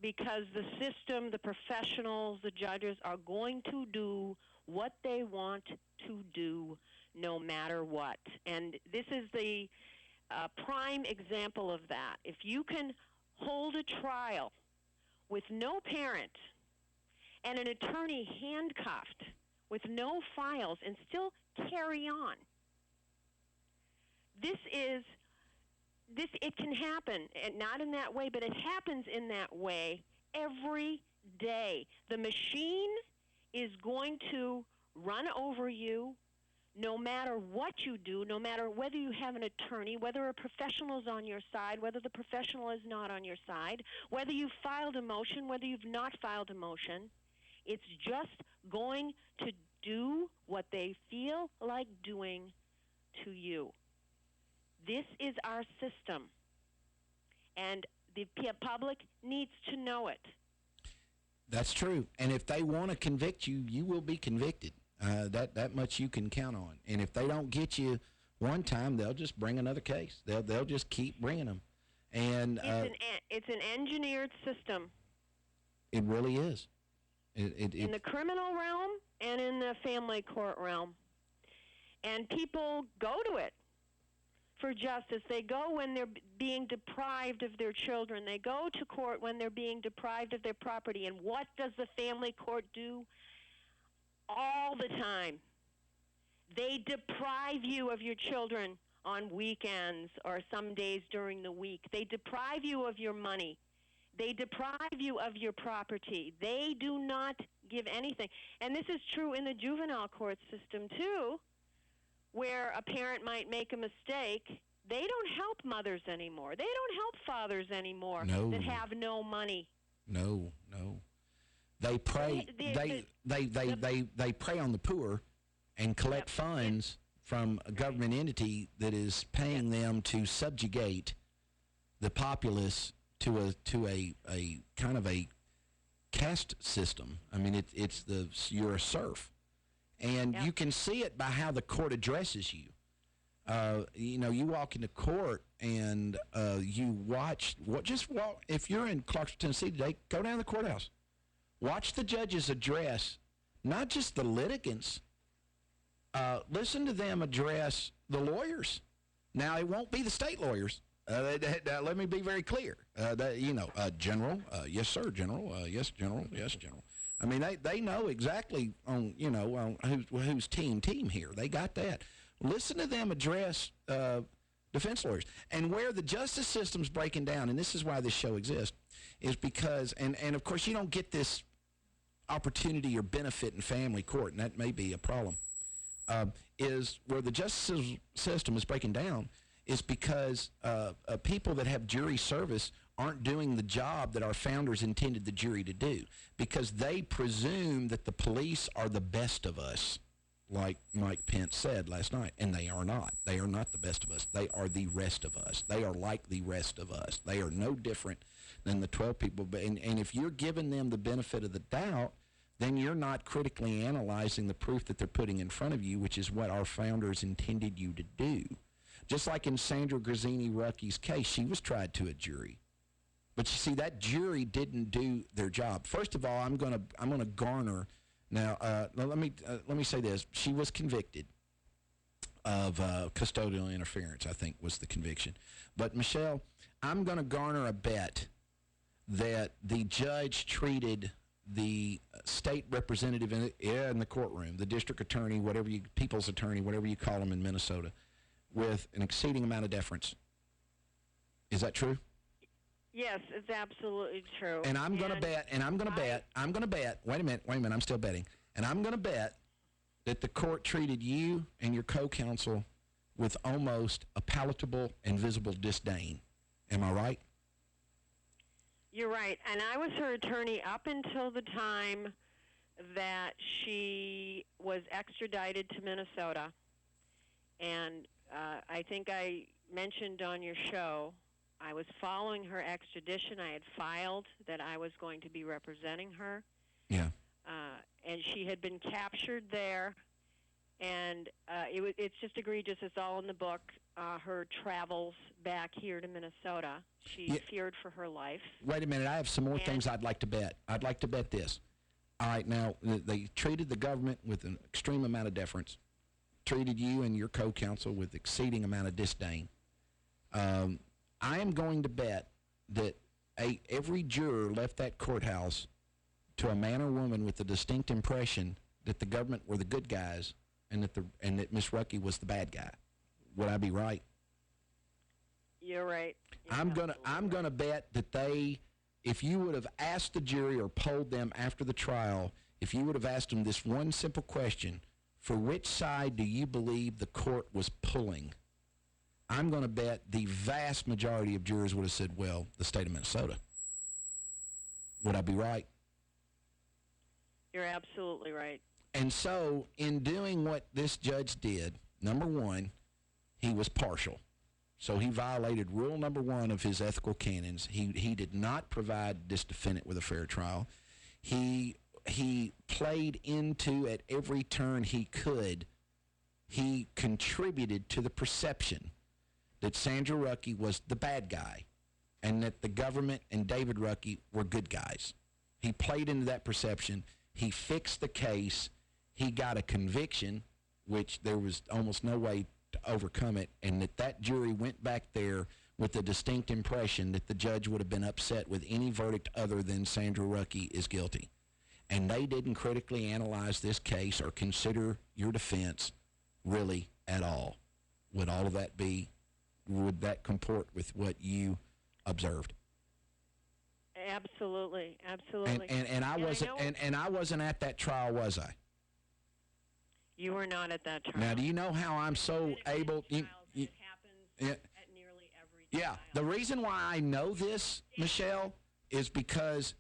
S6: because the system, the professionals, the judges are going to do what they want to do no matter what. And this is the prime example of that. If you can hold a trial with no parent and an attorney handcuffed with no files and still carry on, it can happen, and not in that way, but it happens in that way every day. The machine is going to run over you no matter what you do, no matter whether you have an attorney, whether a professional is on your side, whether the professional is not on your side, whether you've filed a motion, whether you've not filed a motion. It's just going to do what they feel like doing to you. This is our system, and the public needs to know it.
S4: That's true. And if they want to convict you, you will be convicted. That much you can count on. And if they don't get you one time, they'll just bring another case. They'll just keep bringing them. And
S6: it's an engineered system.
S4: It really is.
S6: In the criminal realm and in the family court realm. And people go to it for justice. They go when they're being deprived of their children. They go to court when they're being deprived of their property. And what does the family court do all the time? They deprive you of your children on weekends or some days during the week. They deprive you of your money. They deprive you of your property. They do not give anything. And this is true in the juvenile court system, too, where a parent might make a mistake. They don't help mothers anymore. They don't help fathers anymore that have no money.
S4: No. They prey. They prey on the poor and collect funds from a government entity that is paying them to subjugate the populace to a kind of a caste system. I mean, you're a serf, and you can see it by how the court addresses you. You walk into court and you watch. If you're in Clarksville, Tennessee today, go down to the courthouse. Watch the judges address not just the litigants. Listen to them address the lawyers. Now, it won't be the state lawyers. Let me be very clear. General, yes, sir, General, yes, General, yes, General. I mean, they know exactly on whose team here. They got that. Listen to them address defense lawyers. And where the justice system's breaking down, and this is why this show exists, is because, and of course you don't get this opportunity or benefit in family court, and that may be a problem, is where the justice system is breaking down is because people that have jury service aren't doing the job that our founders intended the jury to do, because they presume that the police are the best of us, like Mike Pence said last night, and they are not. They are not the best of us. They are the rest of us. They are like the rest of us. They are no different than the 12 people. And if you're giving them the benefit of the doubt, then you're not critically analyzing the proof that they're putting in front of you, which is what our founders intended you to do. Just like in Sandra Grazzini Rucky's case, she was tried to a jury. But you see, that jury didn't do their job. First of all, I'm gonna garner. Now, let me say this. She was convicted of custodial interference, I think was the conviction. But, Michelle, I'm going to garner a bet that the judge treated the state representative in the courtroom, the district attorney, people's attorney, whatever you call them in Minnesota, with an exceeding amount of deference. Is that true?
S6: Yes, it's absolutely true.
S4: And I'm going to bet, wait a minute, I'm still betting. And I'm going to bet that the court treated you and your co-counsel with almost a palatable and visible disdain. Am I right?
S6: You're right. And I was her attorney up until the time that she was extradited to Minnesota. And I think I mentioned on your show, I was following her extradition. I had filed that I was going to be representing her.
S4: Yeah.
S6: And she had been captured there. And it's just egregious. It's all in the book. Her travels back here to Minnesota. She feared for her life.
S4: Wait a minute. I have some more things I'd like to bet. I'd like to bet this. All right, now, they treated the government with an extreme amount of deference, treated you and your co-counsel with exceeding amount of disdain. I am going to bet that every juror left that courthouse to a man or woman with the distinct impression that the government were the good guys and that Miss Rucky was the bad guy. Would I be right?
S6: You're right.
S4: I'm gonna bet that if you would have asked the jury or polled them after the trial, if you would have asked them this one simple question, for which side do you believe the court was pulling? I'm going to bet the vast majority of jurors would have said, well, the state of Minnesota. Would I be right?
S6: You're absolutely right.
S4: And so, in doing what this judge did, number one, he was partial. So he violated rule number 1 of his ethical canons. He did not provide this defendant with a fair trial. He played into at every turn he could. He contributed to the perception that Sandra Ruckey was the bad guy and that the government and David Ruckey were good guys. He played into that perception. He fixed the case. He got a conviction, which there was almost no way to overcome it, and that jury went back there with the distinct impression that the judge would have been upset with any verdict other than Sandra Ruckey is guilty. And they didn't critically analyze this case or consider your defense really at all. Would all of that would that comport with what you observed?
S6: Absolutely.
S4: And I wasn't at that trial, was I?
S6: You were not at that trial.
S4: Now, do you know how I'm so able?
S6: It happens at nearly every trial.
S4: Yeah, the reason why I know this, Michelle, is because,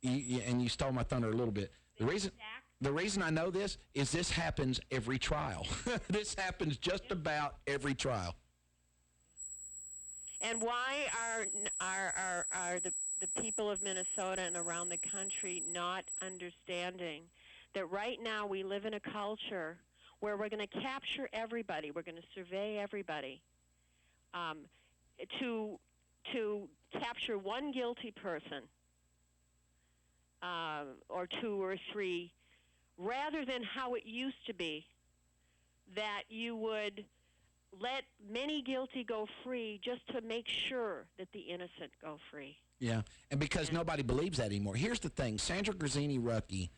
S4: and you stole my thunder a little bit. The reason I know this is this happens every trial. This happens just about every trial.
S6: And why are the people of Minnesota and around the country not understanding that right now we live in a culture where we're going to capture everybody, we're going to survey everybody, to capture one guilty person, or 2 or 3, rather than how it used to be, that you would let many guilty go free just to make sure that the innocent go free.
S4: Yeah, and because nobody believes that anymore. Here's the thing. Sandra Grazzini Ruckey,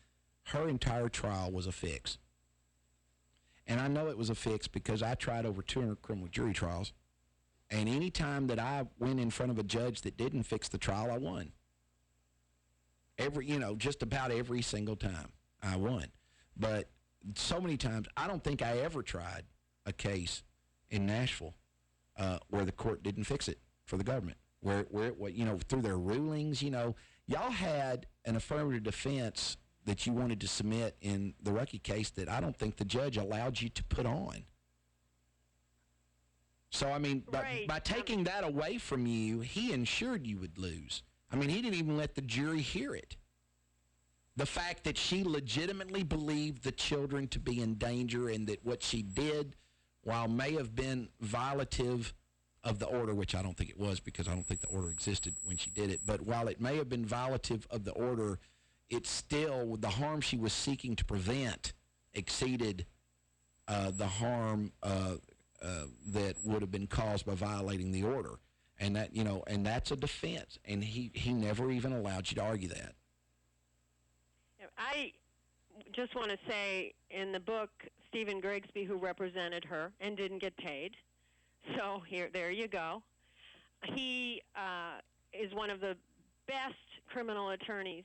S4: her entire trial was a fix. And I know it was a fix because I tried over 200 criminal jury trials. And any time that I went in front of a judge that didn't fix the trial, I won. Just about every single time I won. But so many times, I don't think I ever tried a case in Nashville where the court didn't fix it for the government. Where through their rulings, y'all had an affirmative defense that you wanted to submit in the Ruckey case that I don't think the judge allowed you to put on. So, I mean, by taking that away from you, he ensured you would lose. I mean, he didn't even let the jury hear it. The fact that she legitimately believed the children to be in danger and that what she did, while may have been violative of the order, which I don't think it was because I don't think the order existed when she did it, but while it may have been violative of the order, it's still, the harm she was seeking to prevent exceeded the harm that would have been caused by violating the order. And that, and that's a defense. And he never even allowed you to argue that.
S6: I just want to say, in the book, Stephen Grigsby, who represented her and didn't get paid, so there you go. He is one of the best criminal attorneys.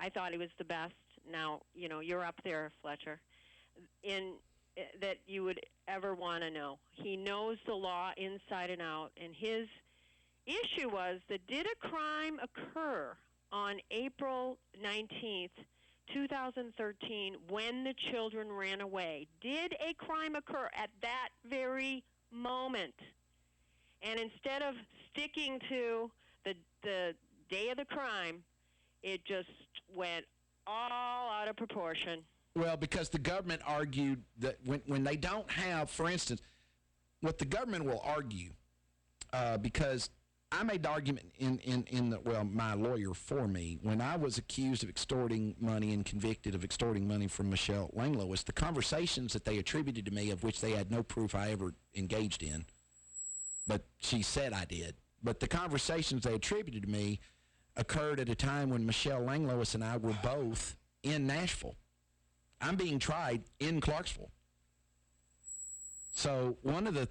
S6: I thought he was the best. Now, you're up there, Fletcher, that you would ever want to know. He knows the law inside and out, and his issue was that did a crime occur on April 19th, 2013, when the children ran away? Did a crime occur at that very moment? And instead of sticking to the day of the crime, it just went all out of proportion.
S4: Well, because the government argued that when they don't have, for instance, what the government will argue, because I made the argument my lawyer for me, when I was accused of extorting money and convicted of extorting money from Michelle Langlois, the conversations that they attributed to me, of which they had no proof I ever engaged in, but she said I did. But the conversations they attributed to me occurred at a time when Michelle Langlois and I were both in Nashville. I'm being tried in Clarksville. So one of the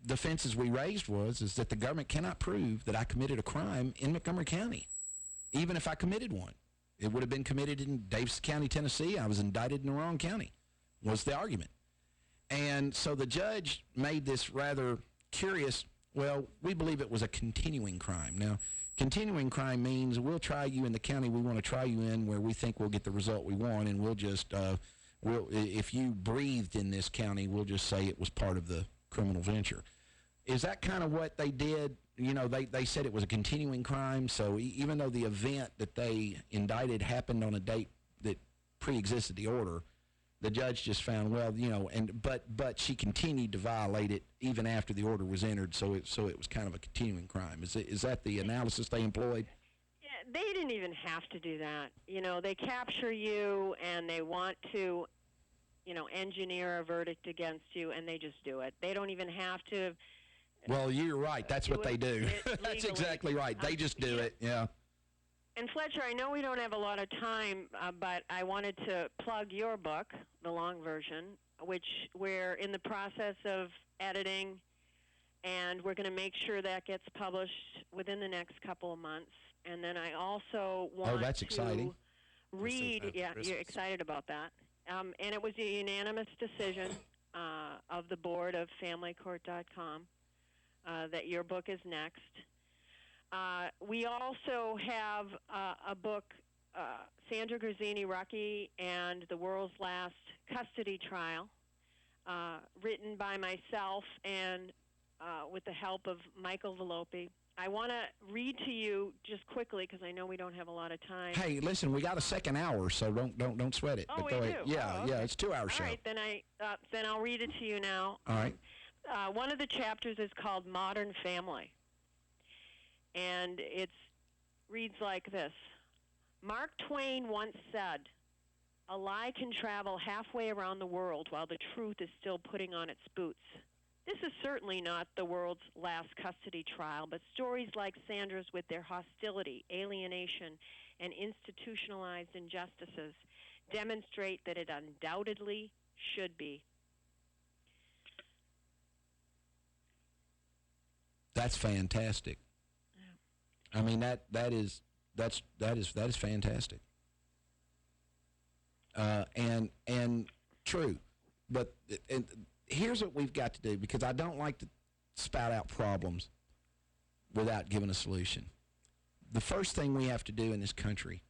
S4: defenses we raised is that the government cannot prove that I committed a crime in Montgomery County, even if I committed one. It would have been committed in Davis County, Tennessee. I was indicted in the wrong county, was the argument. And so the judge made this rather curious, well, we believe it was a continuing crime. Now, continuing crime means we'll try you in the county we want to try you in where we think we'll get the result we want, and we'll just, if you breathed in this county, we'll just say it was part of the criminal venture. Is that kind of what they did? You know, they said it was a continuing crime, so even though the event that they indicted happened on a date that pre-existed the order, the judge just found, well, you know, but she continued to violate it even after the order was entered, so it was kind of a continuing crime. Is that the analysis they employed?
S6: Yeah, they didn't even have to do that. You know, they capture you and they want to, you know, engineer a verdict against you, and they just do it. They don't even have to.
S4: Well, you're right. That's what they do. That's exactly right. They just do it. Yeah.
S6: And Fletcher, I know we don't have a lot of time, but I wanted to plug your book, the long version, which we're in the process of editing, and we're going to make sure that gets published within the next couple of months. And then I also want
S4: that's exciting.
S6: Read. Yeah, you're excited about that. And it was a unanimous decision of the board of FamilyCourt.com that your book is next. We also have a book, Sandra Grazzini-Rucki and the World's Last Custody Trial, written by myself and with the help of Michael Volpe. I want to read to you just quickly because I know we don't have a lot of time.
S4: Hey, listen, we got a second hour, so don't sweat it.
S6: Oh,
S4: but
S6: we
S4: go
S6: do?
S4: ahead. Yeah,
S6: okay.
S4: yeah, it's a 2-hour show.
S6: All right, then I'll read it to you now.
S4: All right.
S6: One of the chapters is called Modern Family, and it reads like this. Mark Twain once said, "A lie can travel halfway around the world while the truth is still putting on its boots." This is certainly not the world's last custody trial, but stories like Sandra's with their hostility, alienation, and institutionalized injustices demonstrate that it undoubtedly should be.
S4: That's fantastic. I mean that is fantastic. And true, but and here's what we've got to do, because I don't like to spout out problems without giving a solution. The first thing we have to do in this country,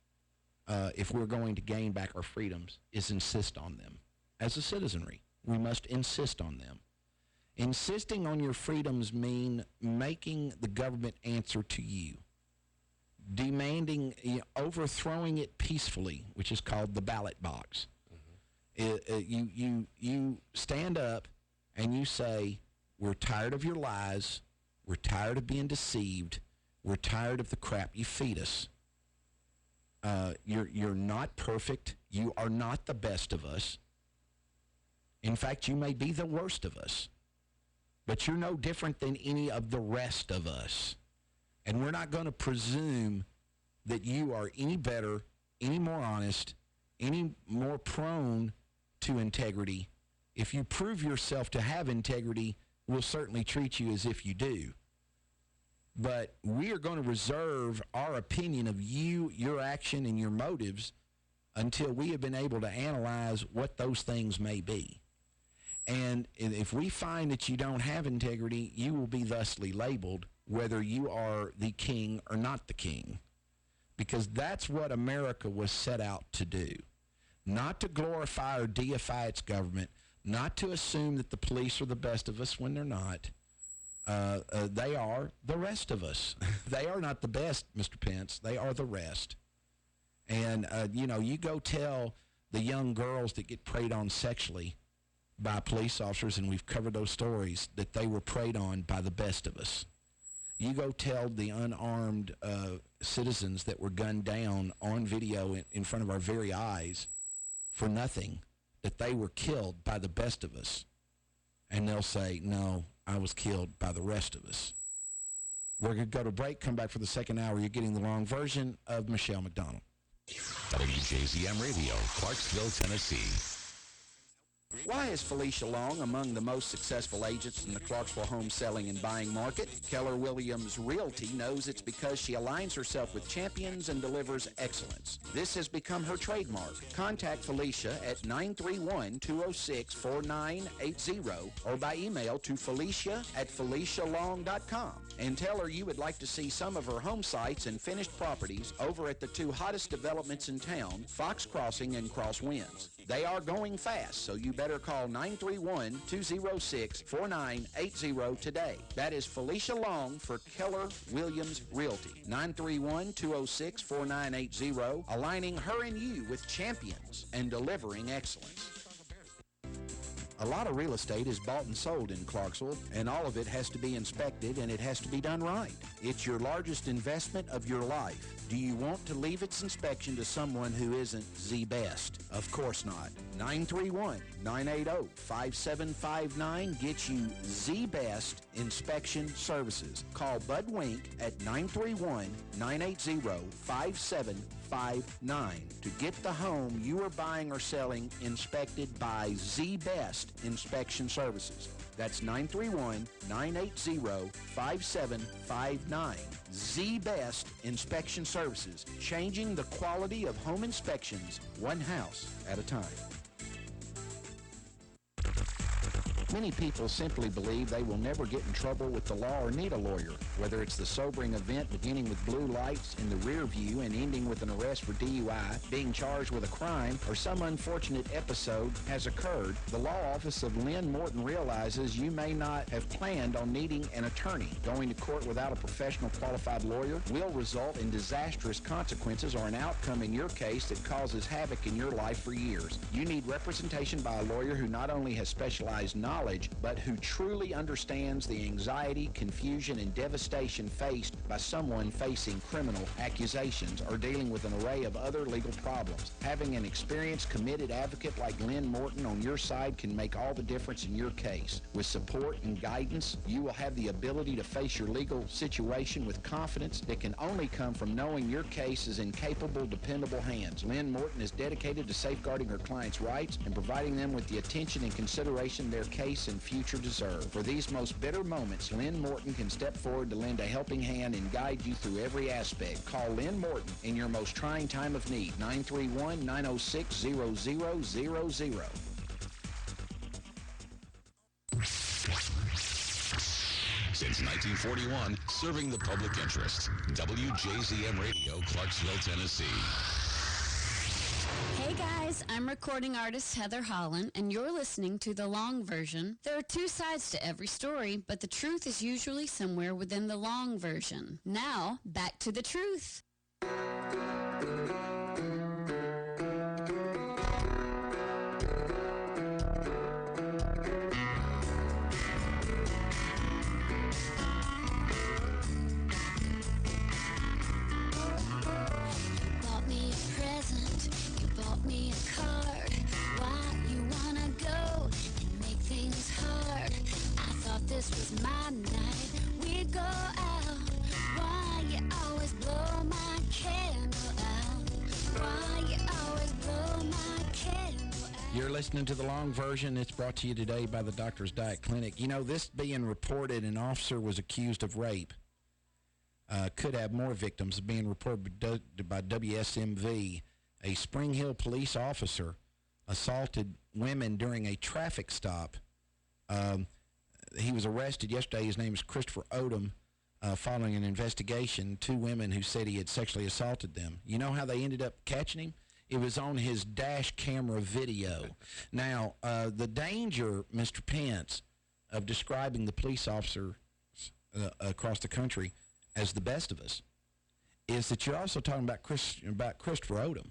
S4: if we're going to gain back our freedoms, is insist on them. As a citizenry, we must insist on them. Insisting on your freedoms mean making the government answer to you, demanding, overthrowing it peacefully, which is called the ballot box. You stand up and you say, we're tired of your lies, we're tired of being deceived, we're tired of the crap you feed us. You're not perfect, you are not the best of us. In fact, you may be the worst of us, but you're no different than any of the rest of us. And we're not going to presume that you are any better, any more honest, any more prone to integrity. If you prove yourself to have integrity, we'll certainly treat you as if you do. But we are going to reserve our opinion of you, your action, and your motives until we have been able to analyze what those things may be. And if we find that you don't have integrity, you will be thusly labeled, whether you are the king or not the king. Because that's what America was set out to do. Not to glorify or deify its government, not to assume that the police are the best of us when they're not. They are the rest of us. They are not the best, Mr. Pence. They are the rest. And, you go tell the young girls that get preyed on sexually by police officers, and we've covered those stories, that they were preyed on by the best of us. You go tell the unarmed citizens that were gunned down on video in front of our very eyes for nothing, that they were killed by the best of us. And they'll say, no, I was killed by the rest of us. We're going to go to break, come back for the second hour. You're getting the long version of Michelle McDonald.
S2: WJZM Radio, Clarksville, Tennessee.
S4: Why is Felicia Long among the most successful agents in the Clarksville home selling and buying market? Keller Williams Realty knows it's because she aligns herself with champions and delivers excellence. This has become her trademark. Contact Felicia at 931-206-4980 or by email to felicia@felicialong.com. and tell her you would like to see some of her home sites and finished properties over at the two hottest developments in town, Fox Crossing and Crosswinds. They are going fast, so you better call 931-206-4980 today. That is Felicia Long for Keller Williams Realty. 931-206-4980, aligning her and you with champions and delivering excellence. A lot of real estate is bought and sold in Clarksville, and all of it has to be inspected, and it has to be done right. It's your largest investment of your life. Do you want to leave its inspection to someone who isn't the best? Of course not. 931-980-5759 gets you the best inspection services. Call Bud Wink at 931-980-5759 to get the home you are buying or selling inspected by the best inspection services. That's 931-980-5759. The best inspection services, changing the quality of home inspections one house at a time. Many people simply believe they will never get in trouble with the law or need a lawyer, whether it's the sobering event beginning with blue lights in the rear view and ending with an arrest for DUI, being charged with a crime, or some unfortunate episode has occurred. The law office of Lynn Morton realizes you may not have planned on needing an attorney. Going to court without a professional qualified lawyer will result in disastrous consequences or an outcome in your case that causes havoc in your life for years. You need representation by a lawyer who not only has specialized knowledge, but who truly understands the anxiety, confusion, and devastation faced by someone facing criminal accusations or dealing with an array of other legal problems. Having an experienced, committed advocate like Lynn Morton on your side can make all the difference in your case. With support and guidance, you will have the ability to face your legal situation with confidence that can only come from knowing your case is in capable, dependable hands. Lynn Morton is dedicated to safeguarding her clients' rights and providing them with the attention and consideration their case and future deserve. For these most bitter moments, Lynn Morton can step forward to lend a helping hand and guide you through every aspect. Call Lynn Morton in your most trying time of need. 931-906-0000.
S2: Since 1941, serving the public interest. WJZM Radio, Clarksville, Tennessee.
S8: Hey guys, I'm recording artist Heather Holland, and you're listening to the long version. There are two sides to every story, but the truth is usually somewhere within the long version. Now, back to the truth.
S9: This was my night, we'd go out. Why you always blow my candle out? Why you always blow my candle out?
S4: You're listening to the long version. It's brought to you today by the Doctor's Diet Clinic. You know, this being reported, an officer was accused of rape. Could have more victims. Being reported by WSMV. A Spring Hill police officer assaulted women during a traffic stop. He was arrested yesterday. His name is Christopher Odom. Following an investigation, two women who said he had sexually assaulted them. You know how they ended up catching him? It was on his dash camera video. Now, the danger, Mr. Pence, of describing the police officer across the country as the best of us is that you're also talking about Christopher Odom,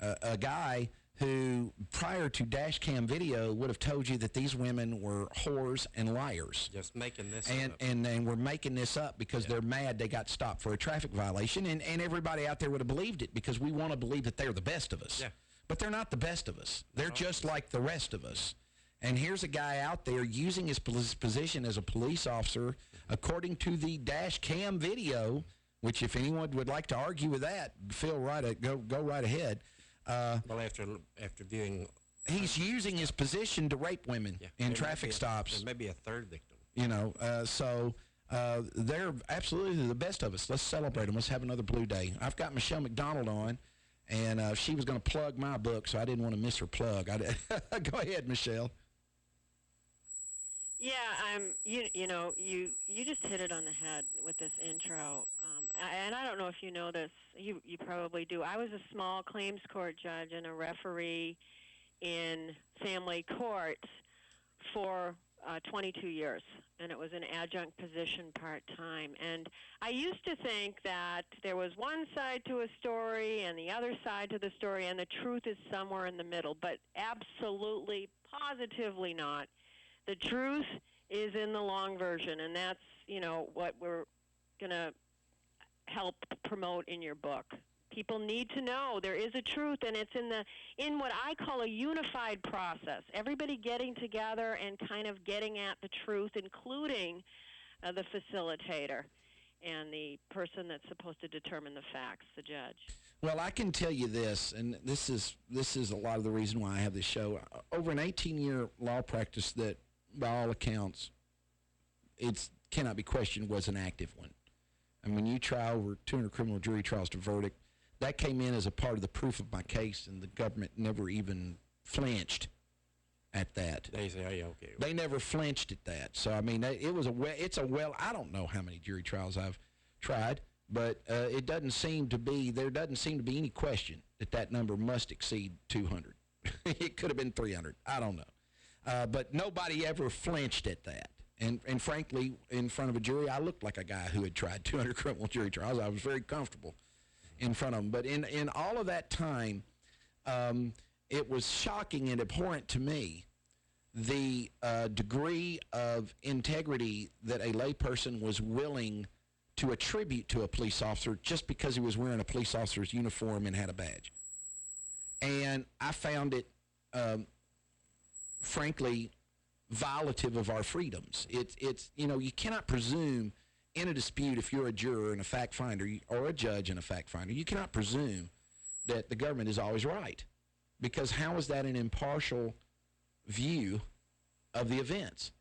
S4: a guy who, prior to dash cam video, would have told you that these women were whores and liars.
S5: Just making this
S4: up. And we're making this up because they're mad they got stopped for a traffic violation, and everybody out there would have believed it because we want to believe that they're the best of us.
S5: Yeah.
S4: But they're not the best of us. They're just like the rest of us. And here's a guy out there using his position as a police officer, according to the dash cam video, which if anyone would like to argue with that, go right ahead.
S5: Well, after viewing,
S4: he's using his position to rape women in traffic stops.
S5: There may be a third victim.
S4: You know, so they're absolutely the best of us. Let's celebrate them. Let's have another Blue Day. I've got Michelle McDonald on, and she was going to plug my book, so I didn't want to miss her plug. Go ahead, Michelle.
S10: Yeah, you just hit it on the head with this intro. And I don't know if you know this. You probably do. I was a small claims court judge and a referee in family courts for 22 years, and it was an adjunct position part-time. And I used to think that there was one side to a story and the other side to the story, and the truth is somewhere in the middle, but absolutely, positively not. The truth is in the long version, and that's, what we're going to help promote in your book. People need to know there is a truth, and it's in what I call a unified process. Everybody getting together and kind of getting at the truth, including the facilitator and the person that's supposed to determine the facts, the judge.
S4: Well, I can tell you this, and this is a lot of the reason why I have this show. Over an 18-year law practice that, by all accounts, it cannot be questioned was an active one. And when you try over 200 criminal jury trials to verdict, that came in as a part of the proof of my case, and the government never even flinched at that.
S5: They say, "Hey, okay."
S4: They never flinched at that. So I mean, it's a well. I don't know how many jury trials I've tried, but there doesn't seem to be any question that number must exceed 200. It could have been 300. I don't know, but nobody ever flinched at that. And frankly, in front of a jury, I looked like a guy who had tried 200 criminal jury trials. I was very comfortable in front of them. But in all of that time, it was shocking and abhorrent to me the degree of integrity that a layperson was willing to attribute to a police officer just because he was wearing a police officer's uniform and had a badge. And I found it, frankly, violative of our freedoms. It's you cannot presume in a dispute, if you're a juror and a fact finder, or a judge and a fact finder, you cannot presume that the government is always right, because how is that an impartial view of the events?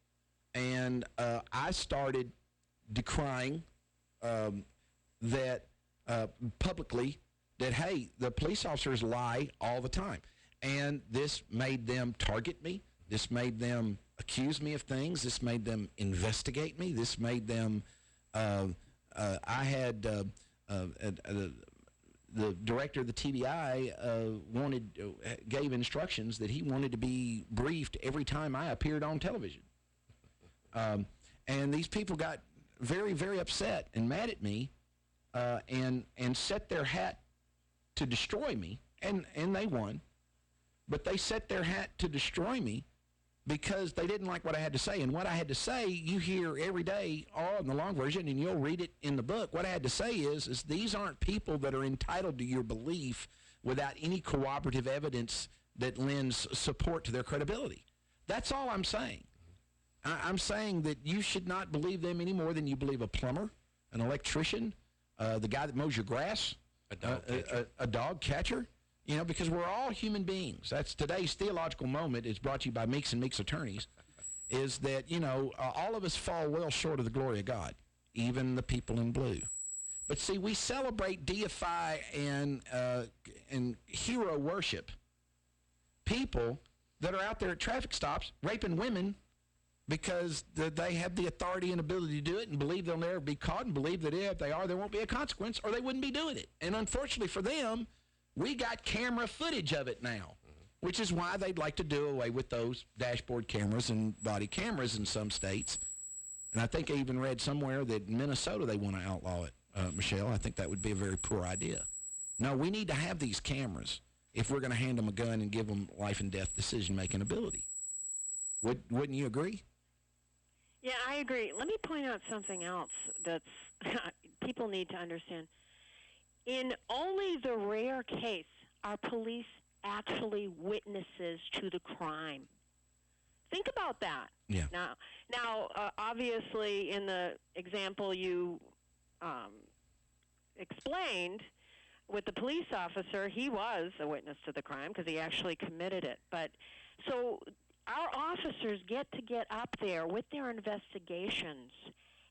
S4: And I started decrying that publicly, that hey, the police officers lie all the time, and this made them target me. This made them accuse me of things. This made them investigate me. This made them. I had the director of the TBI gave instructions that he wanted to be briefed every time I appeared on television. And these people got very, very upset and mad at me, and set their hat to destroy me, and they won. But they set their hat to destroy me because they didn't like what I had to say. And what I had to say, you hear every day, all in the long version, and you'll read it in the book. What I had to say is these aren't people that are entitled to your belief without any corroborative evidence that lends support to their credibility. That's all I'm saying. I'm saying that you should not believe them any more than you believe a plumber, an electrician, the guy that mows your grass, a dog catcher. Because we're all human beings. That's today's theological moment. Is brought to you by Meeks and Meeks Attorneys. Is that, all of us fall well short of the glory of God, even the people in blue. But see, we celebrate, deify, and hero worship people that are out there at traffic stops raping women because they have the authority and ability to do it, and believe they'll never be caught, and believe that if they are, there won't be a consequence, or they wouldn't be doing it. And unfortunately for them, we got camera footage of it now, which is why they'd like to do away with those dashboard cameras and body cameras in some states. And I think I even read somewhere that in Minnesota they want to outlaw it, Michelle. I think that would be a very poor idea. No, we need to have these cameras if we're going to hand them a gun and give them life and death decision-making ability. Wouldn't you agree?
S10: Yeah, I agree. Let me point out something else that's people need to understand. In only the rare case are police actually witnesses to the crime. Think about that.
S4: Yeah.
S10: Now, obviously, in the example you explained with the police officer, he was a witness to the crime because he actually committed it. But so our officers get up there with their investigations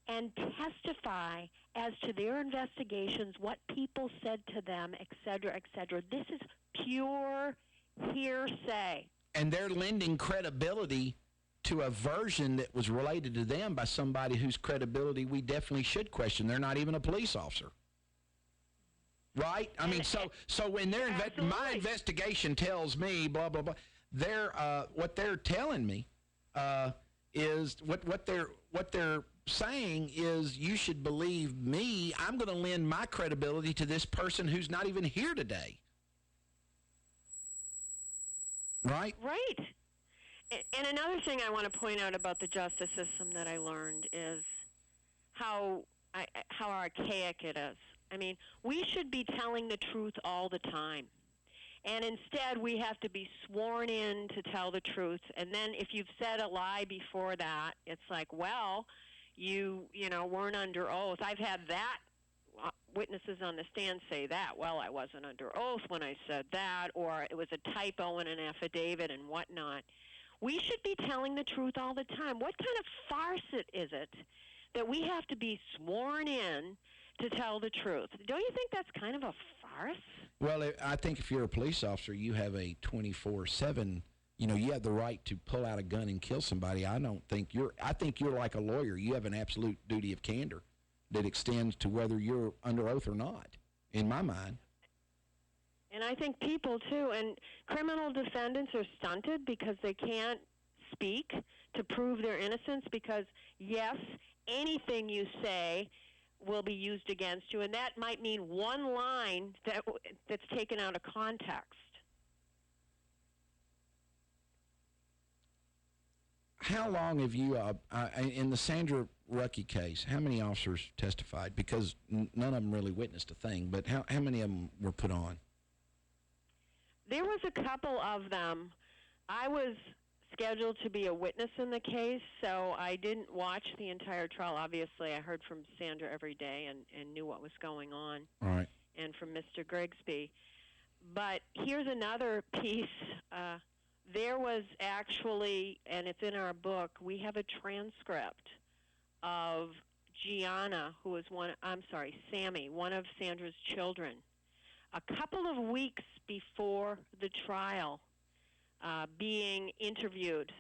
S10: and testify as to their investigations, what people said to them, et cetera, et cetera. This is pure hearsay.
S4: And they're lending credibility to a version that was related to them by somebody whose credibility we definitely should question. They're not even a police officer. Right? I mean, so when they're my investigation tells me blah blah blah, what they're telling me is what they're saying is you should believe me. I'm going to lend my credibility to this person who's not even here today. Right?
S10: Right. And another thing I want to point out about the justice system that I learned is how archaic it is. I mean, we should be telling the truth all the time. And instead, we have to be sworn in to tell the truth. And then if you've said a lie before that, it's like, well, you weren't under oath. I've had that, witnesses on the stand say that, well, I wasn't under oath when I said that, or it was a typo in an affidavit and whatnot. We should be telling the truth all the time. What kind of farce is it that we have to be sworn in to tell the truth? Don't you think that's kind of a farce?
S4: Well, I think if you're a police officer, you have a 24/7, you have the right to pull out a gun and kill somebody. I think you're like a lawyer. You have an absolute duty of candor that extends to whether you're under oath or not, in my mind.
S10: And I think people, too, and criminal defendants are stunted because they can't speak to prove their innocence because, yes, anything you say will be used against you, and that might mean one line that's taken out of context.
S4: How long have you, in the Sandra Rucky case, how many officers testified? Because none of them really witnessed a thing, but how many of them were put on?
S10: There was a couple of them. I was scheduled to be a witness in the case, so I didn't watch the entire trial. Obviously, I heard from Sandra every day and knew what was going on.
S4: All right.
S10: And from Mr. Grigsby. But here's another piece. There was actually, and it's in our book, we have a transcript of Gianna, who was Sammy, one of Sandra's children. A couple of weeks before the trial, being interviewed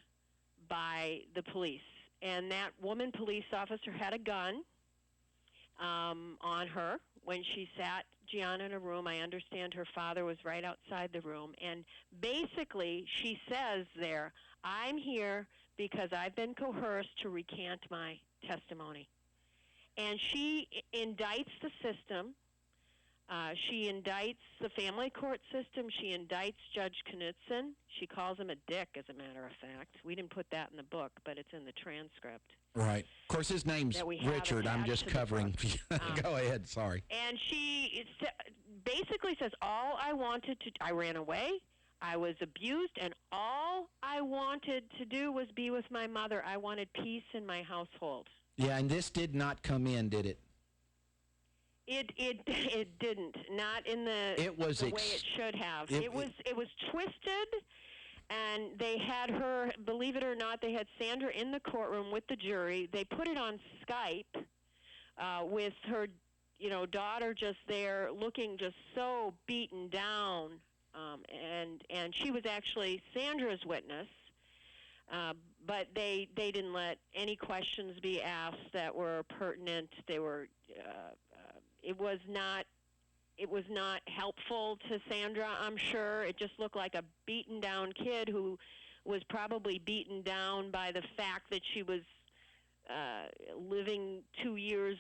S10: by the police. And that woman police officer had a gun on her when she sat Gianna in a room. I understand her father was right outside the room. And basically, she says there, I'm here because I've been coerced to recant my testimony. And she indicts the system. She indicts the family court system. She indicts Judge Knudsen. She calls him a dick, as a matter of fact. We didn't put that in the book, but it's in the transcript.
S4: Right. Of course, his name's Richard. I'm just covering. Go ahead. Sorry.
S10: And she basically says, I ran away. I was abused, and all I wanted to do was be with my mother. I wanted peace in my household.
S4: Yeah, and this did not come in, did it?
S10: It didn't. Not in the way it should have. It was twisted, and they had her, believe it or not, they had Sandra in the courtroom with the jury. They put it on Skype with her, daughter just there looking just so beaten down, and she was actually Sandra's witness. But they didn't let any questions be asked that were pertinent. They were it was not helpful to Sandra, I'm sure. It just looked like a beaten down kid who was probably beaten down by the fact that she was living 2 years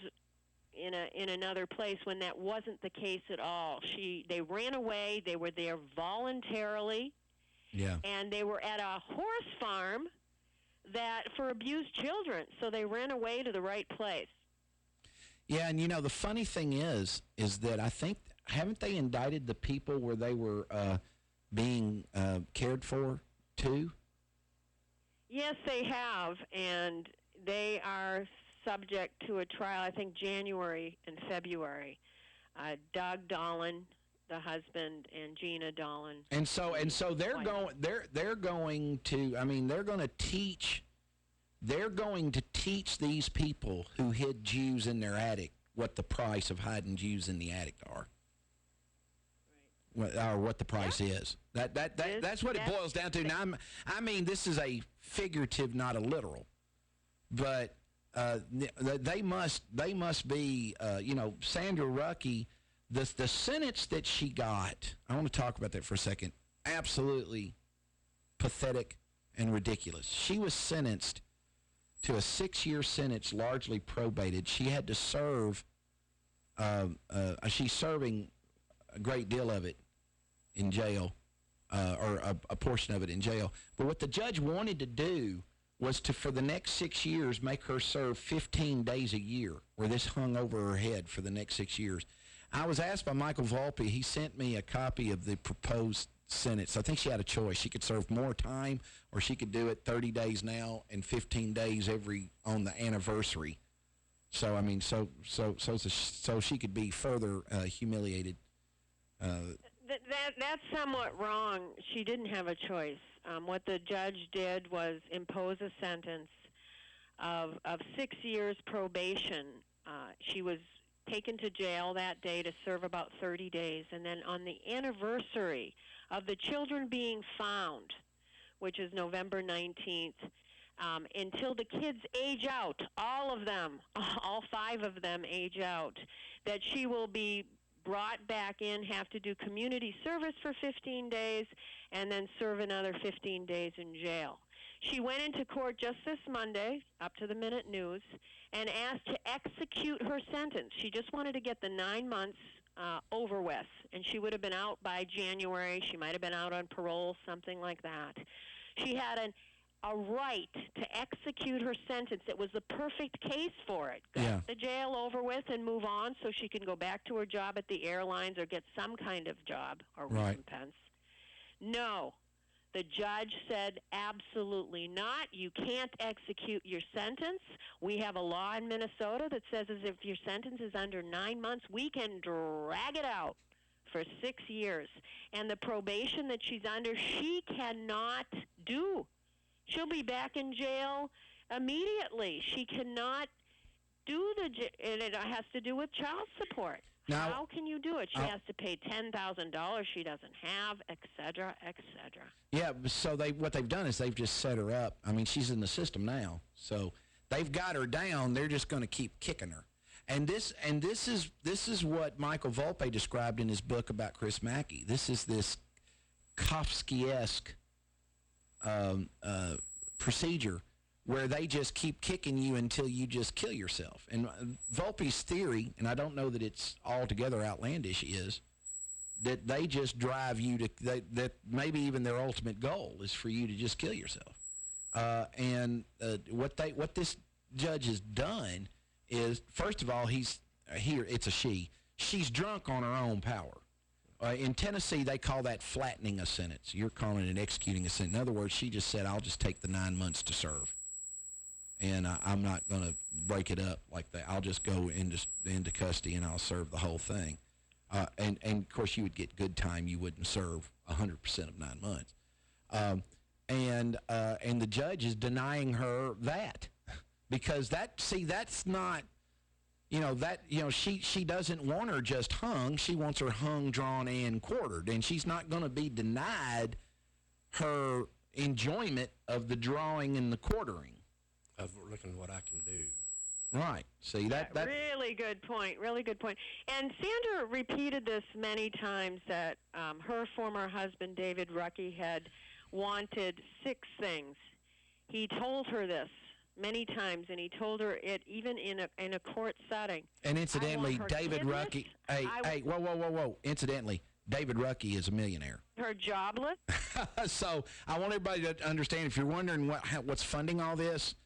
S10: in another place when that wasn't the case at all. They ran away. They were there voluntarily.
S4: Yeah.
S10: And they were at a horse farm for abused children, so they ran away to the right place.
S4: Yeah, and the funny thing is that I think, haven't they indicted the people where they were being cared for too?
S10: Yes, they have, and they are subject to a trial, I think January and February. Doug Dolan, the husband, and Gina Dolan. And so
S4: they're going to teach these people who hid Jews in their attic what the price of hiding Jews in the attic are. or what the price is. That's what it boils down to. Now, I mean, this is a figurative, not a literal, but they must be, Sandra Rucky, the sentence that she got. I want to talk about that for a second. Absolutely pathetic and ridiculous. She was sentenced to a 6-year sentence, largely probated. She had to serve. She's serving a great deal of it in jail, or a portion of it in jail. But what the judge wanted to do was to, for the next 6 years, make her serve 15 days a year, where this hung over her head for the next 6 years. I was asked by Michael Volpe. He sent me a copy of the proposed sentence. I think she had a choice. She could serve more time, or she could do it 30 days now and 15 days on the anniversary. So I mean, so she could be further humiliated.
S10: That's somewhat wrong. She didn't have a choice. What the judge did was impose a sentence of 6 years probation. She was taken to jail that day to serve about 30 days, and then on the anniversary of the children being found, which is November 19th, until the kids age out, all of them, all 5 of them age out, that she will be brought back in, have to do community service for 15 days, and then serve another 15 days in jail. She went into court just this Monday, up to the minute news, and asked to execute her sentence. She just wanted to get the 9 months over with, and she would have been out by January. She might have been out on parole, something like that. She had a right to execute her sentence. It was the perfect case for it. Get the jail over with and move on so she can go back to her job at the airlines or get some kind of job or recompense. No. The judge said, absolutely not. You can't execute your sentence. We have a law in Minnesota that says if your sentence is under 9 months, we can drag it out for 6 years. And the probation that she's under, she cannot do. She'll be back in jail immediately. She cannot do and it has to do with child support. Now, how can you do it? She has to pay $10,000 she doesn't have, et cetera, et cetera.
S4: Yeah, so what they've done is they've just set her up. I mean, she's in the system now, so they've got her down. They're just going to keep kicking her. And this is what Michael Volpe described in his book about Chris Mackey. This is this Kafkaesque procedure where they just keep kicking you until you just kill yourself. And Volpe's theory, and I don't know that it's altogether outlandish, is that they just drive you to, that maybe even their ultimate goal is for you to just kill yourself. What this judge has done is, first of all, it's a she. She's drunk on her own power. In Tennessee, they call that flattening a sentence. You're calling it executing a sentence. In other words, she just said, I'll just take the 9 months to serve. And I'm not going to break it up like that. I'll just go into custody and I'll serve the whole thing. And of course, you would get good time. You wouldn't serve 100% of 9 months. And the judge is denying her that because that's not, she doesn't want her just hung. She wants her hung, drawn, and quartered. And she's not going to be denied her enjoyment of the drawing and the quartering.
S5: Of looking what I can do.
S4: Right. See, that
S10: really good point. Really good point. And Sandra repeated this many times that her former husband, David Rucky, had wanted 6 things. He told her this many times, and he told her it even in a court setting.
S4: And incidentally, David Rucky, whoa. Incidentally, David Rucky is a millionaire.
S10: Her jobless.
S4: So I want everybody to understand, if you're wondering what's funding all this,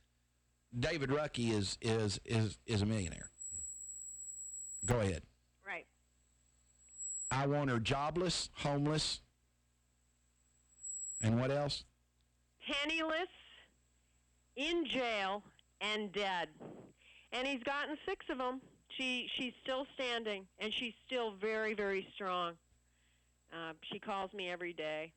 S4: David Rucky is a millionaire. Go ahead.
S10: Right.
S4: I want her jobless, homeless, and what else?
S10: Penniless, in jail, and dead. And he's gotten 6 of them. She's still standing, and she's still very, very strong. She calls me every day.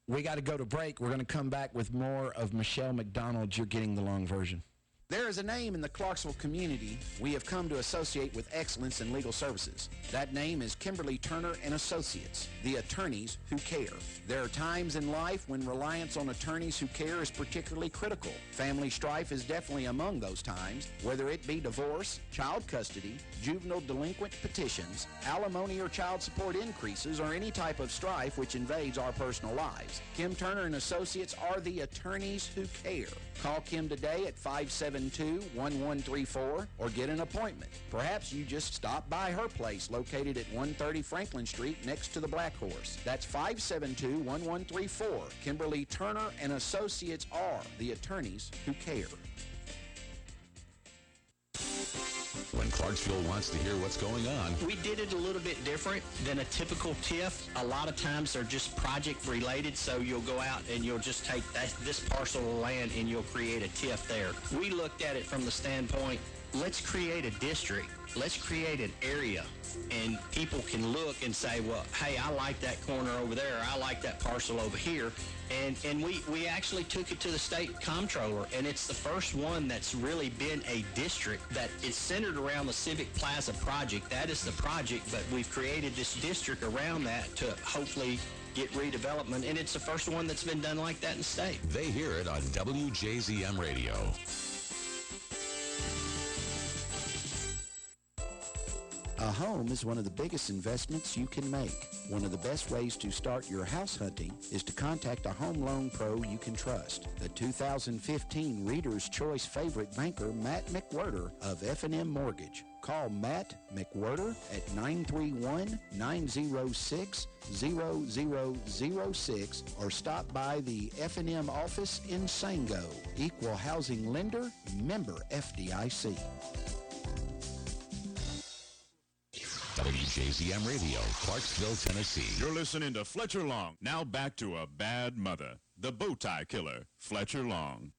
S10: We
S4: got to go to break. We're going to come back with more of Michelle McDonald. You're getting the long version. There is a name in the Clarksville community we have come to associate with excellence in legal services. That name is Kimberly Turner and Associates, the attorneys who care. There are times in life when reliance on attorneys who care is particularly critical. Family strife is definitely among those times, whether it be divorce, child custody, juvenile delinquent petitions, alimony or child support increases, or any type of strife which invades our personal lives. Kim Turner and Associates are the attorneys who care. Call Kim today at 572-1134 or get an appointment. Perhaps you just stop by her place located at 130 Franklin Street next to the Black Horse. That's 572-1134. Kimberly Turner and Associates are the attorneys who care.
S2: When Clarksville wants to hear what's going on,
S11: we did it a little bit different than a typical TIF. A lot of times they're just project related, so you'll go out and you'll just take this parcel of land and you'll create a TIF there. We looked at it from the standpoint, let's create a district, let's create an area, and people can look and say, well, hey, I like that corner over there, I like that parcel over here. And we actually took it to the state comptroller, and it's the first one that's really been a district that is centered around the Civic Plaza project. That is the project, but we've created this district around that to hopefully get redevelopment, and it's the first one that's been done like that in the state.
S2: they hear it on WJZM Radio.
S4: A home is one of the biggest investments you can make. One of the best ways to start your house hunting is to contact a home loan pro you can trust. The 2015 Reader's Choice favorite banker, Matt McWhirter of F&M Mortgage. Call Matt McWhirter at 931-906-0006 or stop by the F&M office in Sango. Equal housing lender, member FDIC.
S2: WJZM Radio, Clarksville, Tennessee.
S12: You're listening to Fletcher Long. Now back to A Bad Mother, the bow tie killer, Fletcher Long.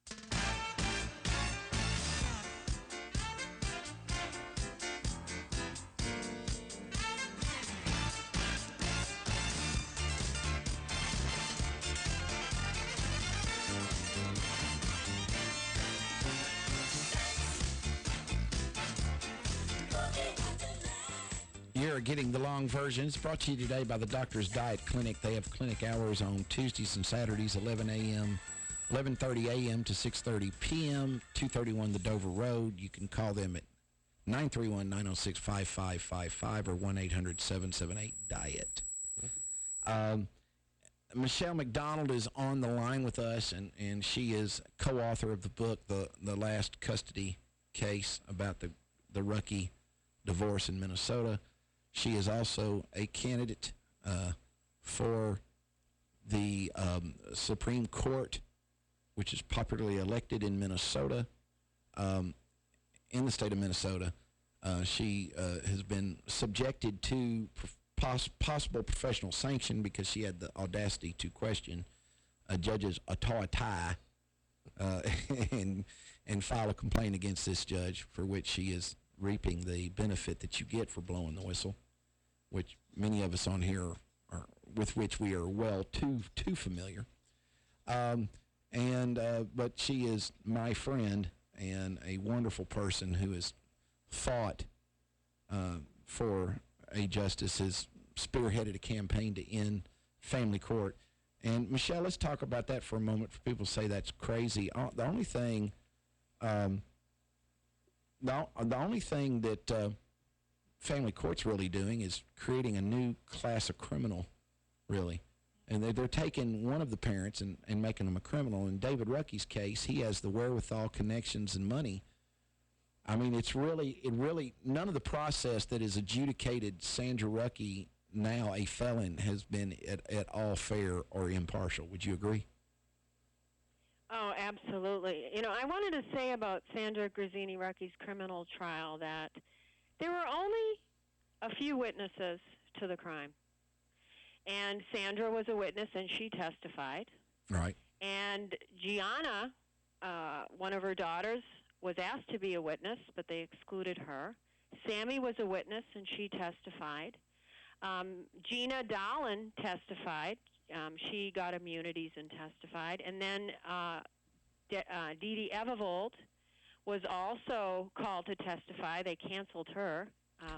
S4: You're getting the long version. It's brought to you today by the Doctor's Diet Clinic. They have clinic hours on Tuesdays and Saturdays, 11:30 a.m. to 6:30 p.m., 231 the Dover Road. You can call them at 931-906-5555 or 1-800-778-DIET. Michelle McDonald is on the line with us, and she is co-author of the book, The Last Custody Case, about the Rucky divorce in Minnesota. She is also a candidate for the Supreme Court, which is popularly elected in Minnesota, in the state of Minnesota. She has been subjected to possible professional sanction because she had the audacity to question a judge's authority and file a complaint against this judge, for which she is reaping the benefit that you get for blowing the whistle, which many of us on here are, with which we are well too familiar. But she is my friend and a wonderful person who has fought for a justice, has spearheaded a campaign to end family court. And Michelle, let's talk about that for a moment. For people say that's crazy. The only thing that family court's really doing is creating a new class of criminal, really. And they're taking one of the parents and making them a criminal. In David Rucky's case, he has the wherewithal, connections, and money. I mean, it really, none of the process that has adjudicated Sandra Rucky, now a felon, has been at all fair or impartial. Would you agree?
S10: Oh, absolutely. You know, I wanted to say about Sandra Grazzini Rucky's criminal trial that there were only a few witnesses to the crime. And Sandra was a witness, and she testified.
S4: Right.
S10: And Gianna, one of her daughters, was asked to be a witness, but they excluded her. Sammy was a witness, and she testified. Gina Dolan testified. She got immunities and testified. And then Dee Dee Evavold was also called to testify. They canceled her.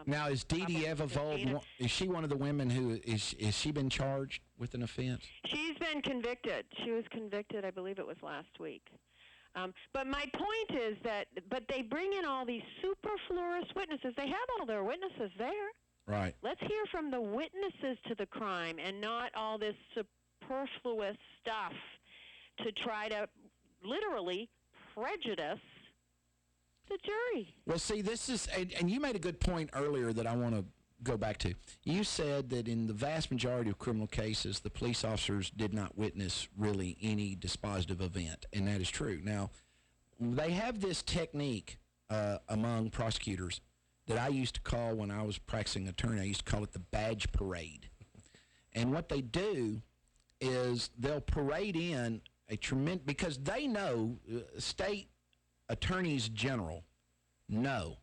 S4: Now, is Dee Dee Evavold, is she one of the women who, is she been charged with an offense?
S10: She's been convicted. She was convicted, I believe it was last week. But my point is that, but they bring in all these superfluous witnesses. They have all their witnesses there.
S4: Right.
S10: Let's hear from the witnesses to the crime and not all this superfluous stuff to try to literally prejudice the jury.
S4: Well, see, this is, and you made a good point earlier that I want to go back to. You said that in the vast majority of criminal cases, the police officers did not witness really any dispositive event, and that is true. Now, they have this technique among prosecutors that I used to call, when I was practicing attorney, I used to call it the badge parade. And what they do is they'll parade in a tremendous, because they know, state attorneys general know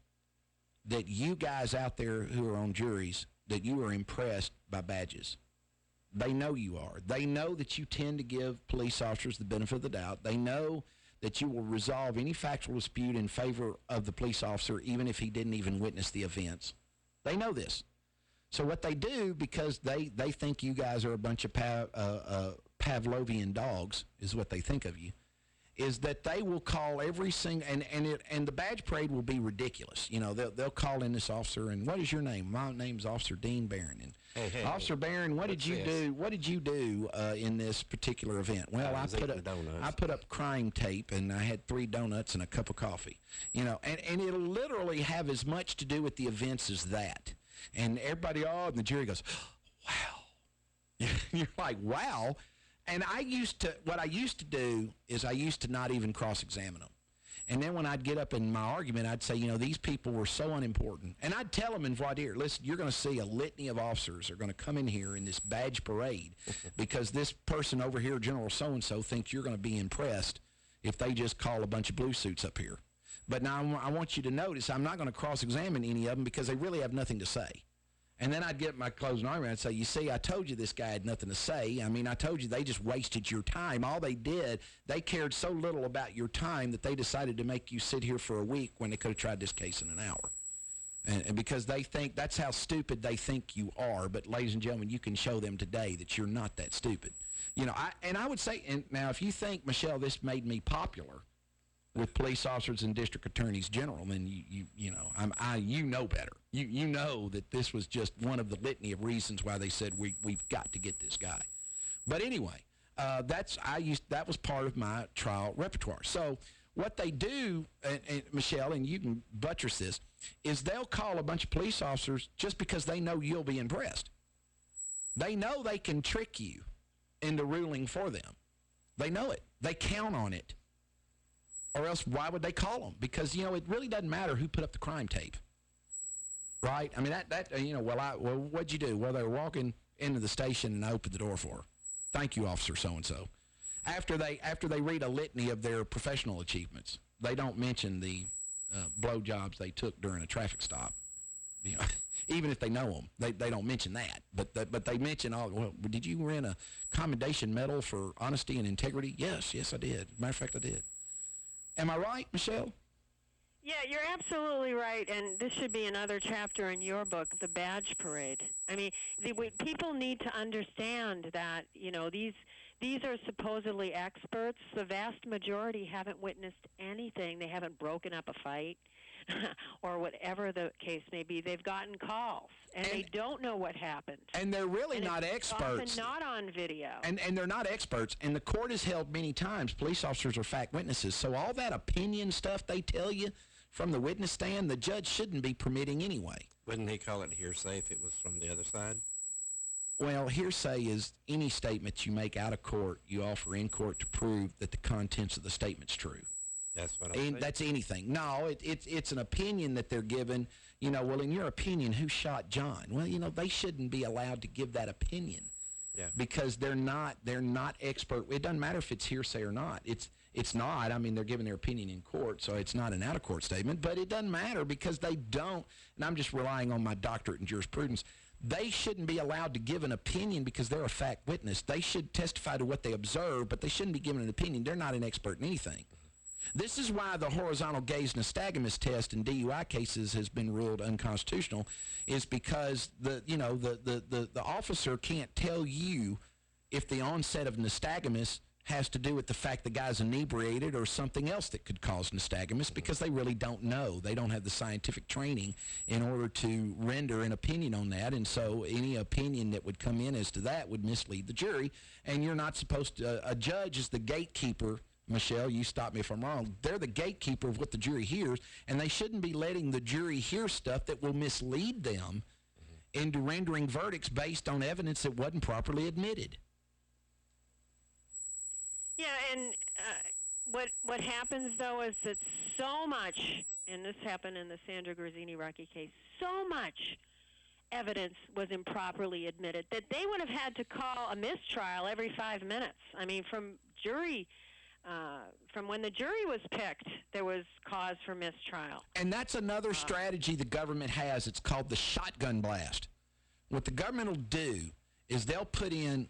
S4: that you guys out there who are on juries, that you are impressed by badges. They know you are. They know that you tend to give police officers the benefit of the doubt. They know that you will resolve any factual dispute in favor of the police officer, even if he didn't even witness the events. They know this. So what they do, because they think you guys are a bunch of Pavlovian dogs, is what they think of you, is that they will call every single, and the badge parade will be ridiculous. You know, they'll call in this officer, and what is your name? My name's Officer Dean Barron. And
S5: hey,
S4: Officer Barron, what did you do? What did you do in this particular event? Well, I put up crime tape, and I had 3 donuts and a cup of coffee. You know, and it'll literally have as much to do with the events as that. And everybody, and the jury goes, wow. You're like, wow. And what I used to do is I used to not even cross-examine them. And then when I'd get up in my argument, I'd say, you know, these people were so unimportant. And I'd tell them in voir dire, listen, you're going to see a litany of officers are going to come in here in this badge parade because this person over here, General so-and-so, thinks you're going to be impressed if they just call a bunch of blue suits up here. But now I want you to notice I'm not going to cross-examine any of them because they really have nothing to say. And then I'd get my closing argument. I'd say, you see, I told you this guy had nothing to say. I mean, I told you they just wasted your time. All they did, they cared so little about your time that they decided to make you sit here for a week when they could have tried this case in an hour. And because they think, that's how stupid they think you are. But, ladies and gentlemen, you can show them today that you're not that stupid. You know, I would say, and now if you think, Michelle, this made me popular with police officers and district attorneys general, then you know, you know better. You know that this was just one of the litany of reasons why they said we've got to get this guy. But anyway, that was part of my trial repertoire. So what they do, and Michelle, and you can buttress this, is they'll call a bunch of police officers just because they know you'll be impressed. They know they can trick you into ruling for them. They know it. They count on it. Or else, why would they call them? Because, you know, it really doesn't matter who put up the crime tape, right? I mean, you know, what'd you do? Well, they were walking into the station, and I opened the door for her. Thank you, Officer so-and-so. After they read a litany of their professional achievements, they don't mention the blowjobs they took during a traffic stop. You know, even if they know them, they don't mention that. But they mention, well, did you win a commendation medal for honesty and integrity? Yes, I did. Matter of fact, I did. Am I right, Michelle?
S10: Yeah, you're absolutely right, and this should be another chapter in your book, The Badge Parade. I mean, people need to understand that, you know, these are supposedly experts. The vast majority haven't witnessed anything. They haven't broken up a fight or whatever the case may be. They've gotten calls, and they don't know what happened.
S4: And they're really not experts.
S10: Often not on video.
S4: And they're not experts. And the court has held many times police officers are fact witnesses. So all that opinion stuff they tell you from the witness stand, the judge shouldn't be permitting anyway.
S5: Wouldn't he call it hearsay if it was from the other side?
S4: Well, hearsay is any statement you make out of court, you offer in court to prove that the contents of the statement's true.
S5: That's what I'm saying.
S4: That's anything. No, it's an opinion that they're given. You know, well, in your opinion, who shot John? Well, you know, they shouldn't be allowed to give that opinion.
S5: Yeah.
S4: Because they're not expert. It doesn't matter if it's hearsay or not. It's not. I mean, they're giving their opinion in court, so it's not an out-of-court statement. But it doesn't matter because they don't, and I'm just relying on my doctorate in jurisprudence, they shouldn't be allowed to give an opinion because they're a fact witness. They should testify to what they observe, but they shouldn't be given an opinion. They're not an expert in anything. This is why the horizontal gaze nystagmus test in DUI cases has been ruled unconstitutional, is because the officer can't tell you if the onset of nystagmus has to do with the fact the guy's inebriated or something else that could cause nystagmus, because they really don't know. They don't have the scientific training in order to render an opinion on that, and so any opinion that would come in as to that would mislead the jury, and you're not supposed to, a judge is the gatekeeper. Michelle, you stop me if I'm wrong. They're the gatekeeper of what the jury hears, and they shouldn't be letting the jury hear stuff that will mislead them into rendering verdicts based on evidence that wasn't properly admitted.
S10: Yeah, and what happens, though, is that so much, and this happened in the Sandra Grazzini-Rocky case, so much evidence was improperly admitted that they would have had to call a mistrial every 5 minutes. I mean, from when the jury was picked, there was cause for mistrial.
S4: And that's another strategy the government has. It's called the shotgun blast. What the government will do is they'll put in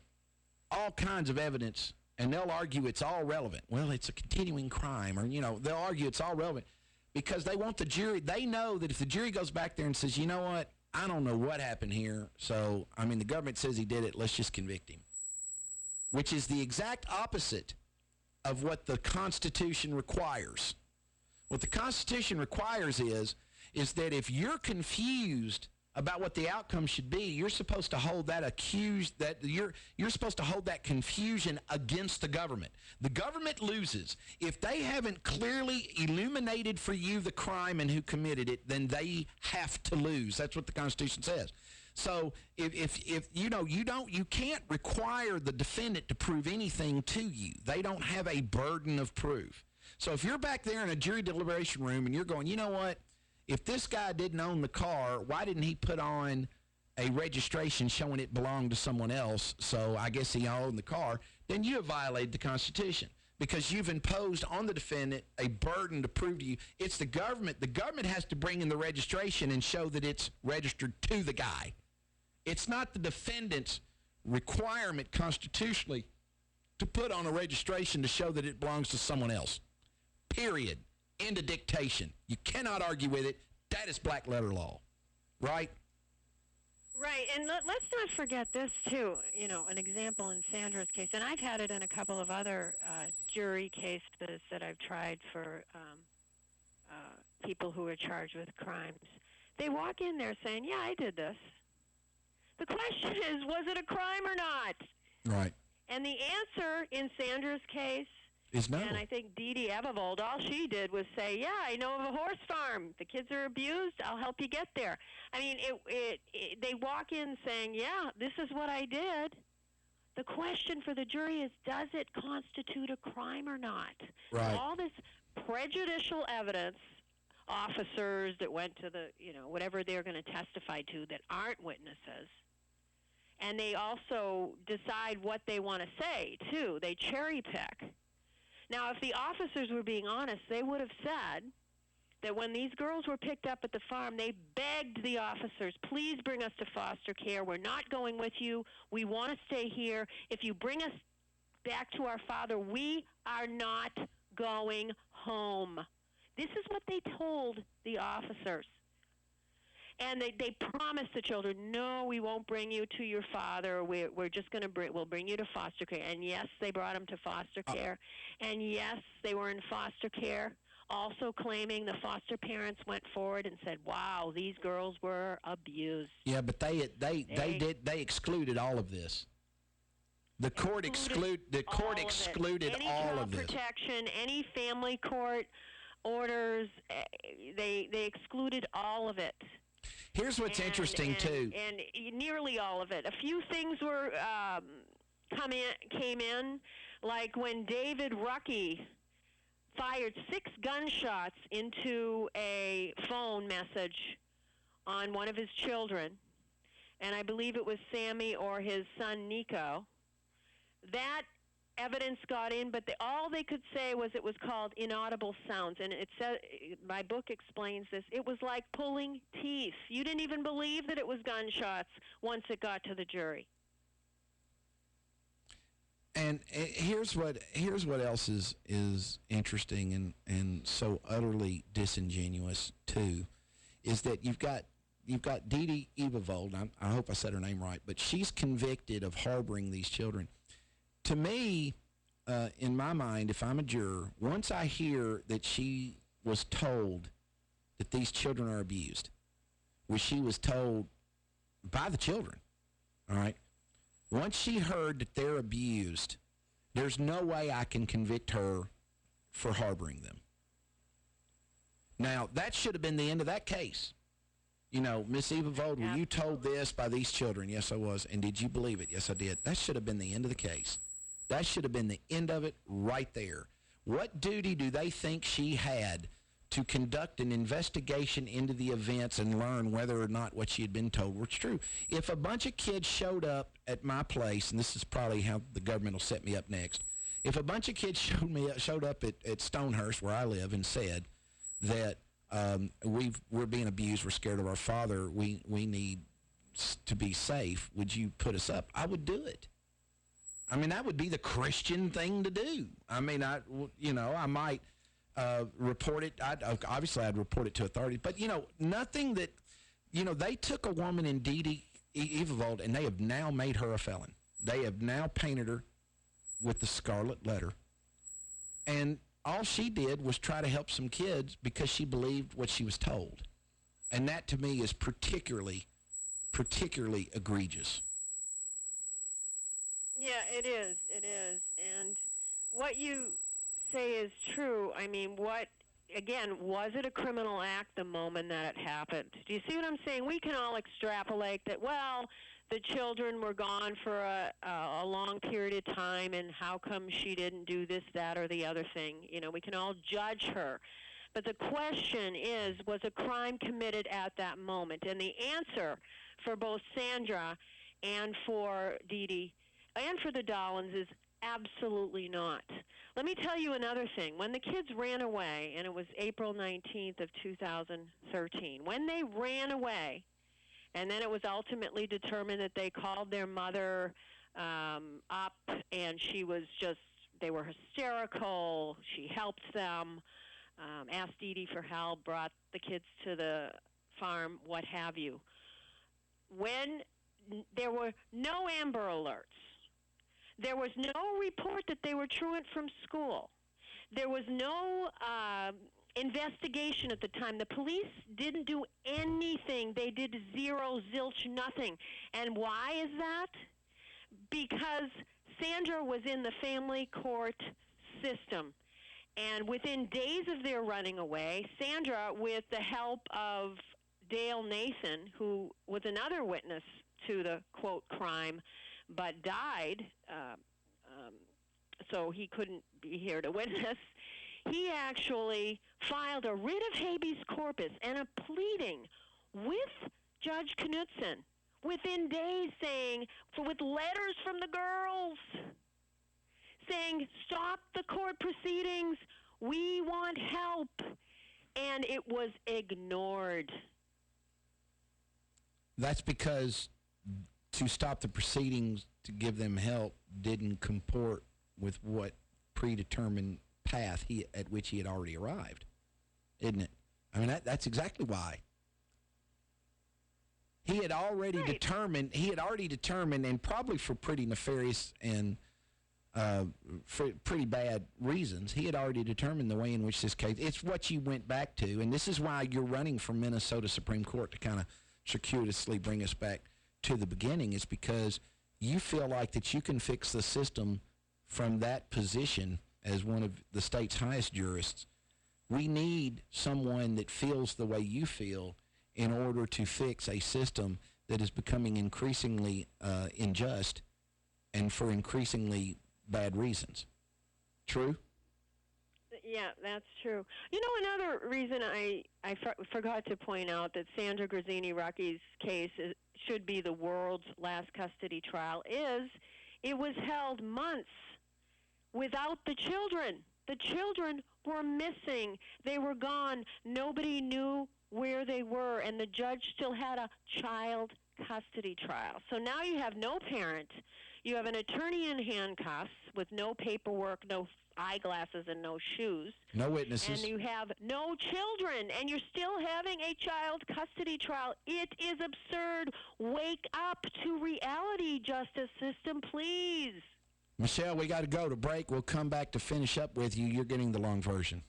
S4: all kinds of evidence, and they'll argue it's all relevant. Well, it's a continuing crime, or, they'll argue it's all relevant because they want the jury. They know that if the jury goes back there and says, you know what, I don't know what happened here, so, the government says he did it, let's just convict him, which is the exact opposite of what the Constitution requires. What the Constitution requires is that if you're confused about what the outcome should be, you're supposed to hold you're supposed to hold that confusion against the government. The government loses. If they haven't clearly illuminated for you the crime and who committed it, then they have to lose. That's what the Constitution says. So if you can't require the defendant to prove anything to you. They don't have a burden of proof. So if you're back there in a jury deliberation room and you're going, you know what, if this guy didn't own the car, why didn't he put on a registration showing it belonged to someone else, so I guess he owned the car, then you have violated the Constitution because you've imposed on the defendant a burden to prove to you. It's the government. The government has to bring in the registration and show that it's registered to the guy. It's not the defendant's requirement constitutionally to put on a registration to show that it belongs to someone else. Period. End of dictation. You cannot argue with it. That is black letter law. Right?
S10: Right, and let's not forget this, too. An example in Sandra's case, and I've had it in a couple of other jury cases that I've tried for people who are charged with crimes. They walk in there saying, yeah, I did this. The question is, was it a crime or not?
S4: Right.
S10: And the answer in Sandra's case
S4: is no.
S10: And I think Dee Dee Ebevold, all she did was say, yeah, I know of a horse farm. The kids are abused. I'll help you get there. They walk in saying, yeah, this is what I did. The question for the jury is, does it constitute a crime or not?
S4: Right.
S10: All this prejudicial evidence, officers that went to the, whatever they're going to testify to that aren't witnesses, and they also decide what they want to say, too. They cherry pick. Now, if the officers were being honest, they would have said that when these girls were picked up at the farm, they begged the officers, please bring us to foster care. We're not going with you. We want to stay here. If you bring us back to our father, we are not going home. This is what they told the officers. And they promised the children, no, we won't bring you to your father. We're just going to we'll bring you to foster care. And yes, they brought them to foster care. And yes, they were in foster care, also claiming the foster parents went forward and said, wow, these girls were abused.
S4: Yeah, but they excluded all of this. The court excluded all of this.
S10: Any child protection, any family court orders, they excluded all of it.
S4: Here's what's interesting, too.
S10: And nearly all of it. A few things were came in, like when David Rucky fired 6 gunshots into a phone message on one of his children, and I believe it was Sammy or his son Nico. That evidence got in, but all they could say was it was called inaudible sounds, and it said, my book explains this, it was like pulling teeth. You didn't even believe that it was gunshots once it got to the jury.
S4: And here's what else is interesting and so utterly disingenuous too, is that you've got Dee Dee Evavold. I hope I said her name right, but she's convicted of harboring these children. To me, in my mind, if I'm a juror, once I hear that she was told that these children are abused, which she was told by the children, all right. Once she heard that they're abused, there's no way I can convict her for harboring them. Now, that should have been the end of that case. You know, Miss Eva Vold, were you told this by these children? Yes, I was. And did you believe it? Yes, I did. That should have been the end of the case. That should have been the end of it right there. What duty do they think she had to conduct an investigation into the events and learn whether or not what she had been told was true? If a bunch of kids showed up at my place, and this is probably how the government will set me up next, if a bunch of kids showed up at Stonehurst, where I live, and said that we're being abused, we're scared of our father, we need to be safe, would you put us up? I would do it. I mean, that would be the Christian thing to do. I mean, I might report it. I'd report it to authorities. But, nothing that, they took a woman in Dee Dee Evavold, and they have now made her a felon. They have now painted her with the scarlet letter. And all she did was try to help some kids because she believed what she was told. And that, to me, is particularly egregious.
S10: Yeah, it is. It is. And what you say is true. I mean, was it a criminal act the moment that it happened? Do you see what I'm saying? We can all extrapolate that, well, the children were gone for a long period of time, and how come she didn't do this, that, or the other thing? We can all judge her. But the question is, was a crime committed at that moment? And the answer for both Sandra and for Dee Dee and for the Dollins is absolutely not. Let me tell you another thing. When the kids ran away, and it was April 19th of 2013, when they ran away, and then it was ultimately determined that they called their mother up, and they were hysterical. She helped them, asked Dee Dee for help, brought the kids to the farm, what have you. When there were no Amber Alerts, there was no report that they were truant from school. There was no investigation at the time. The police didn't do anything. They did zero, zilch, nothing. And why is that? Because Sandra was in the family court system. And within days of their running away, Sandra, with the help of Dale Nathan, who was another witness to the, quote, crime, but died, so he couldn't be here to witness, he actually filed a writ of habeas corpus and a pleading with Judge Knudsen within days with letters from the girls saying, stop the court proceedings, we want help. And it was ignored.
S4: That's because to stop the proceedings to give them help didn't comport with what predetermined path at which he had already arrived, isn't it? I mean, that's exactly why. He had already determined, and probably for pretty nefarious and for pretty bad reasons, he had already determined the way in which this case, it's what you went back to, and this is why you're running for Minnesota Supreme Court, to kind of circuitously bring us back to the beginning, is because you feel like that you can fix the system from that position as one of the state's highest jurists. We need someone that feels the way you feel in order to fix a system that is becoming increasingly unjust and for increasingly bad reasons. True?
S10: Yeah, that's true. You know, another reason I forgot to point out that Sandra Grazzini-Rucky's case should be the world's last custody trial is it was held months without the children. The children were missing. They were gone. Nobody knew where they were, and the judge still had a child custody trial. So now you have no parent. You have an attorney in handcuffs with no paperwork, no eyeglasses, and no shoes.
S4: No witnesses.
S10: And you have no children, and you're still having a child custody trial. It is absurd. Wake up to reality, justice system, please.
S4: Michelle, we got to go to break. We'll come back to finish up with you. You're getting the long version.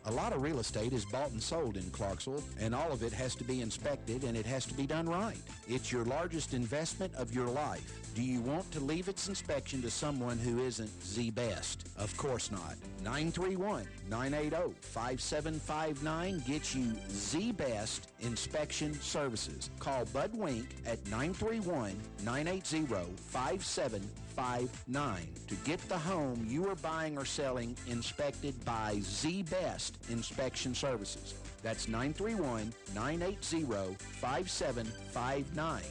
S13: A lot of real estate is bought and sold in Clarksville, and all of it has to be inspected, and it has to be done right. It's your largest investment of your life. Do you want to leave its inspection to someone who isn't the best? Of course not. 931-980-5759 gets you the best inspection services. Call Bud Wink at 931-980-5759 to get the home you are buying or selling inspected by the best inspection services. That's 931-980-5759.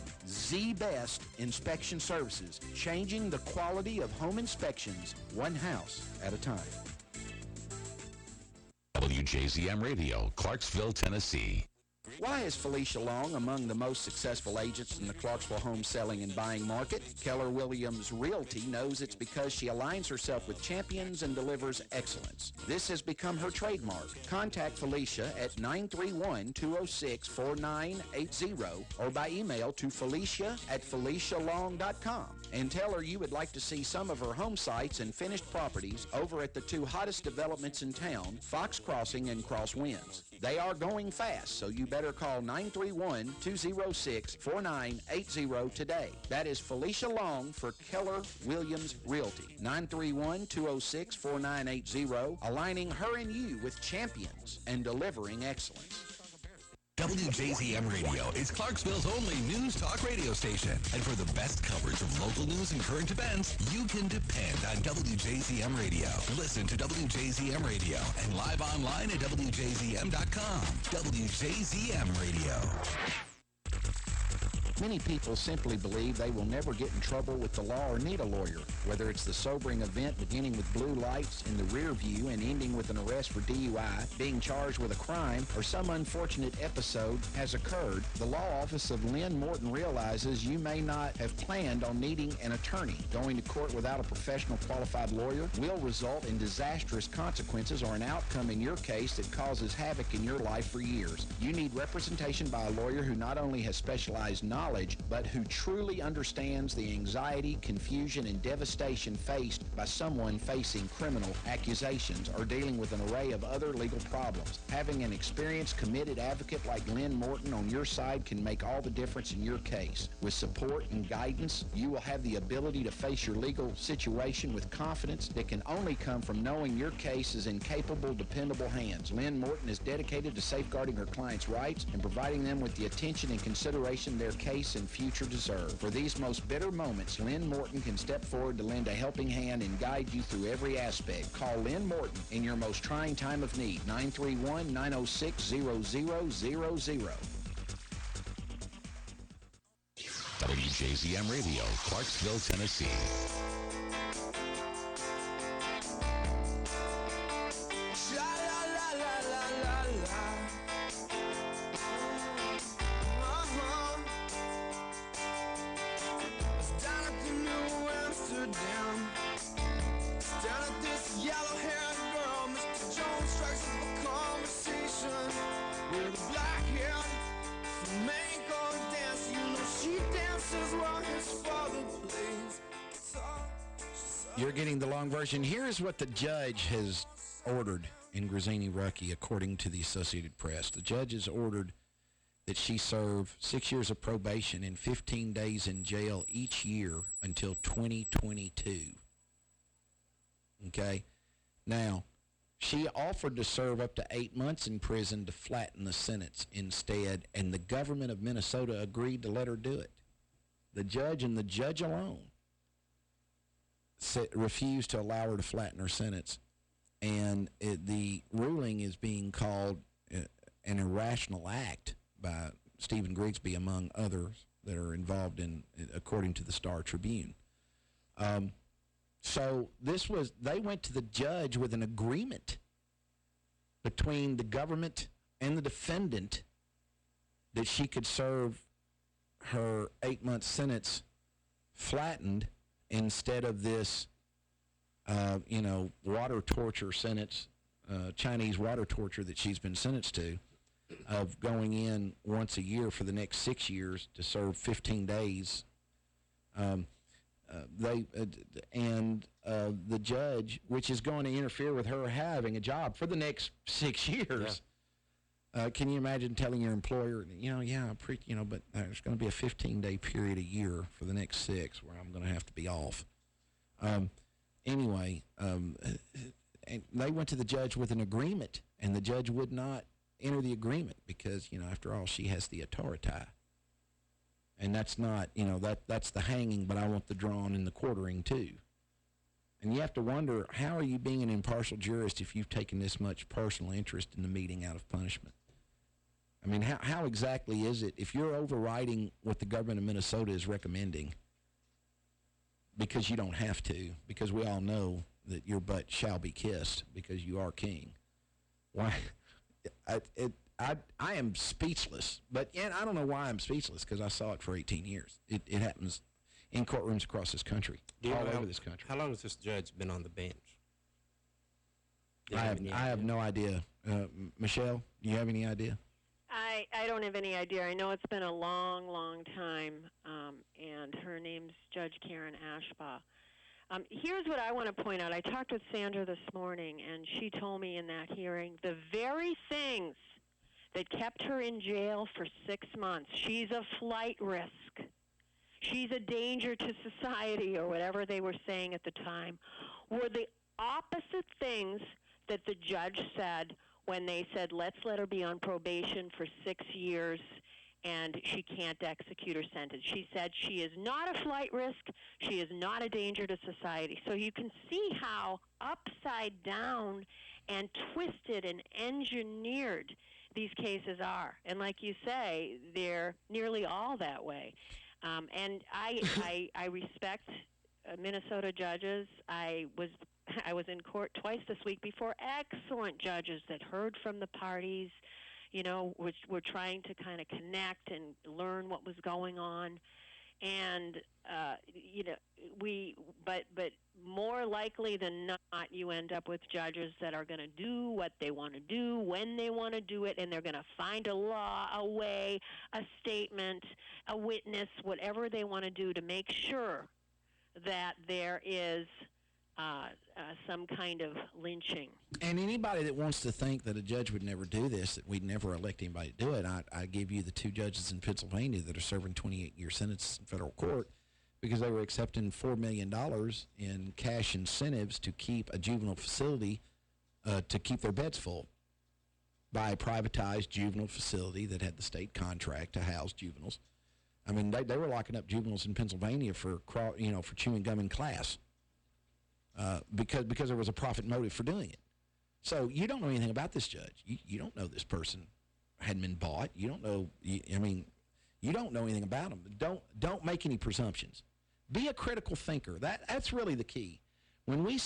S13: The best inspection services, changing the quality of home inspections one house at a time.
S2: WJZM Radio, Clarksville, Tennessee.
S13: Why is Felicia Long among the most successful agents in the Clarksville home selling and buying market? Keller Williams Realty knows it's because she aligns herself with champions and delivers excellence. This has become her trademark. Contact Felicia at 931-206-4980 or by email to felicia@felicialong.com and tell her you would like to see some of her home sites and finished properties over at the two hottest developments in town, Fox Crossing and Crosswinds. They are going fast, so you better call 931-206-4980 today. That is Felicia Long for Keller Williams Realty. 931-206-4980, aligning her and you with champions and delivering excellence.
S14: WJZM Radio is Clarksville's only news talk radio station. And for the best coverage of local news and current events, you can depend on WJZM Radio. Listen to WJZM Radio and live online at WJZM.com. WJZM Radio.
S13: Many people simply believe they will never get in trouble with the law or need a lawyer, whether it's the sobering event beginning with blue lights in the rear view and ending with an arrest for DUI, being charged with a crime, or some unfortunate episode has occurred. The law office of Lynn Morton realizes you may not have planned on needing an attorney. Going to court without a professional qualified lawyer will result in disastrous consequences or an outcome in your case that causes havoc in your life for years. You need representation by a lawyer who not only has specialized knowledge, but who truly understands the anxiety, confusion, and devastation faced by someone facing criminal accusations or dealing with an array of other legal problems. Having an experienced, committed advocate like Lynn Morton on your side can make all the difference in your case. With support and guidance, you will have the ability to face your legal situation with confidence that can only come from knowing your case is in capable, dependable hands. Lynn Morton is dedicated to safeguarding her clients' rights and providing them with the attention and consideration their case and future deserve. For these most bitter moments, Lynn Morton can step forward to lend a helping hand and guide you through every aspect. Call Lynn Morton in your most trying time of need. 931-906-0000.
S2: WJZM Radio, Clarksville, Tennessee.
S4: You're getting the long version. Here's what the judge has ordered in Grazzini-Rucky, according to the Associated Press. The judge has ordered that she serve 6 years of probation and 15 days in jail each year until 2022. Okay? Now, she offered to serve up to 8 months in prison to flatten the sentence instead, and the government of Minnesota agreed to let her do it. The judge and the judge alone refused to allow her to flatten her sentence, and the ruling is being called an irrational act by Stephen Grigsby, among others that are involved in, according to the Star Tribune. So they went to the judge with an agreement between the government and the defendant that she could serve her 8-month sentence flattened instead of this, water torture sentence, Chinese water torture that she's been sentenced to, of going in once a year for the next 6 years to serve 15 days. The judge, which is going to interfere with her having a job for the next 6 years. Yeah. Can you imagine telling your employer, but there's going to be a 15-day period a year for the next 6 where I'm going to have to be off. And they went to the judge with an agreement, and the judge would not enter the agreement because, after all, she has the authority. And that's not, that's the hanging, but I want the drawn and the quartering too. And you have to wonder, how are you being an impartial jurist if you've taken this much personal interest in the meting out of punishment? I mean, how exactly is it, if you're overriding what the government of Minnesota is recommending, because you don't have to, because we all know that your butt shall be kissed because you are king. Why? I am speechless, but I don't know why I'm speechless, because I saw it for 18 years. It happens in courtrooms across this country, all over this country.
S5: How long has this judge been on the bench?
S4: I have no idea. Michelle, do you have any idea?
S10: I don't have any idea. I know it's been a long, long time, and her name's Judge Karen Ashbaugh. Here's what I want to point out. I talked with Sandra this morning, and she told me in that hearing the very things that kept her in jail for 6 months. She's a flight risk. She's a danger to society, or whatever they were saying at the time, were the opposite things that the judge said when they said, let's let her be on probation for 6 years and she can't execute her sentence. She said she is not a flight risk. She is not a danger to society. So you can see how upside down and twisted and engineered these cases are. And like you say, they're nearly all that way. And I respect Minnesota judges. I was in court twice this week before excellent judges that heard from the parties, which were trying to kind of connect and learn what was going on. And, but more likely than not, you end up with judges that are going to do what they want to do, when they want to do it, and they're going to find a law, a way, a statement, a witness, whatever they want to do to make sure that there is some kind of lynching.
S4: And anybody that wants to think that a judge would never do this, that we'd never elect anybody to do it, I give you the 2 judges in Pennsylvania that are serving 28-year sentences in federal court because they were accepting $4 million in cash incentives to keep a juvenile facility, to keep their beds full by a privatized juvenile facility that had the state contract to house juveniles. I mean, they were locking up juveniles in Pennsylvania for chewing gum in class. Because there was a profit motive for doing it. So you don't know anything about this judge. You don't know this person hadn't been bought. You don't know. You don't know anything about him. Don't make any presumptions. Be a critical thinker. That's really the key. When we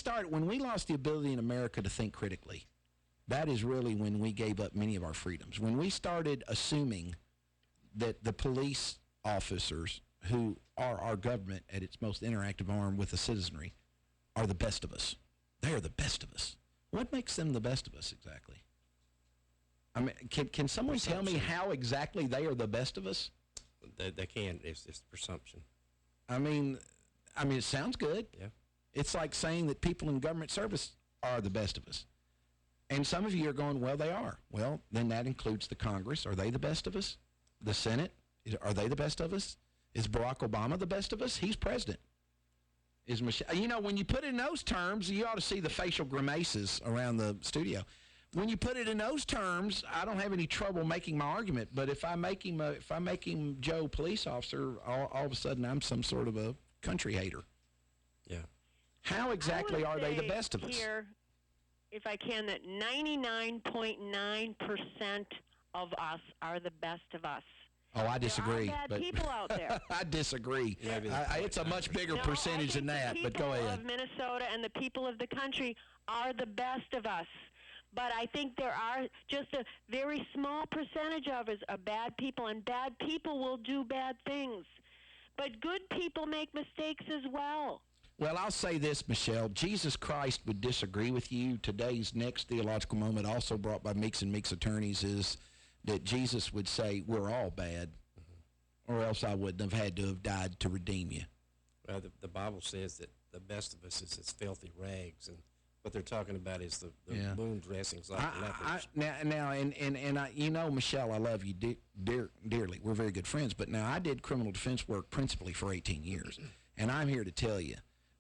S4: lost the ability in America to think critically, that is really when we gave up many of our freedoms. When we started assuming that the police officers, who are our government at its most interactive arm with the citizenry, are the best of us. They are the best of us. What makes them the best of us exactly? I mean, can someone tell me how exactly they are the best of us?
S5: They can't. It's presumption.
S4: I mean, it sounds good.
S5: Yeah.
S4: It's like saying that people in government service are the best of us. And some of you are going, well, they are. Well, then that includes the Congress. Are they the best of us? The Senate? Are they the best of us? Is Barack Obama the best of us? He's president. Is Michelle? When you put it in those terms, you ought to see the facial grimaces around the studio. When you put it in those terms, I don't have any trouble making my argument. But if I make him Joe police officer, all of a sudden I'm some sort of a country hater.
S5: Yeah.
S4: How exactly are they the best of us?
S10: Here, if I can, that 99.9% of us are the best of us.
S4: Oh, I disagree.
S10: There are bad people out there.
S4: I disagree. It's a much bigger percentage than that, but go ahead.
S10: The people of Minnesota and the people of the country are the best of us. But I think there are just a very small percentage of us are bad people, and bad people will do bad things. But good people make mistakes as well.
S4: Well, I'll say this, Michelle. Jesus Christ would disagree with you. Today's next theological moment, also brought by Meeks and Meeks attorneys, is that Jesus would say, we're all bad, or else I wouldn't have had to have died to redeem you.
S5: Well, the Bible says that the best of us is as filthy rags, and what they're talking about is the wound dressings like lepers.
S4: Now, Michelle, I love you dearly. We're very good friends. But now I did criminal defense work principally for 18 years, and I'm here to tell you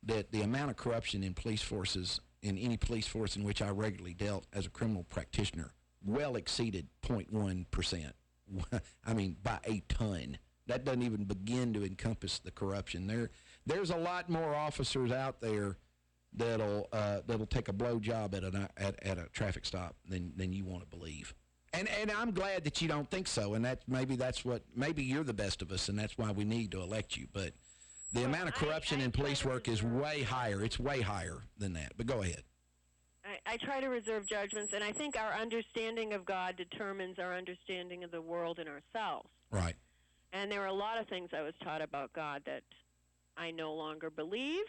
S4: that the amount of corruption in police forces, in any police force in which I regularly dealt as a criminal practitioner, well exceeded 0.1%. I mean, by a ton. That doesn't even begin to encompass the corruption. There's a lot more officers out there that'll take a blow job at a traffic stop than you want to believe. And I'm glad that you don't think so. And maybe you're the best of us, and that's why we need to elect you. But the amount of corruption in police work is way higher. It's way higher than that. But go ahead.
S10: I try to reserve judgments, and I think our understanding of God determines our understanding of the world and ourselves.
S4: Right.
S10: And there are a lot of things I was taught about God that I no longer believe,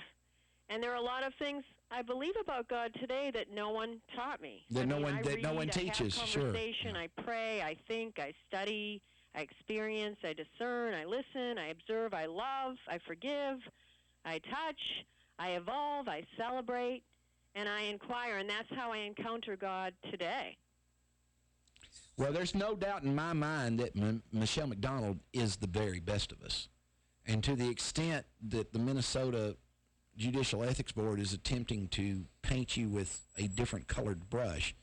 S10: and there are a lot of things I believe about God today that no one taught me.
S4: That no one teaches.
S10: I have
S4: Sure.
S10: conversation, I pray, I think, I study, I experience, I discern, I listen, I observe, I love, I forgive, I touch, I evolve, I celebrate, and I inquire, and that's how I encounter God today.
S4: Well, there's no doubt in my mind that Michelle McDonald is the very best of us. And to the extent that the Minnesota Judicial Ethics Board is attempting to paint you with a different colored brush,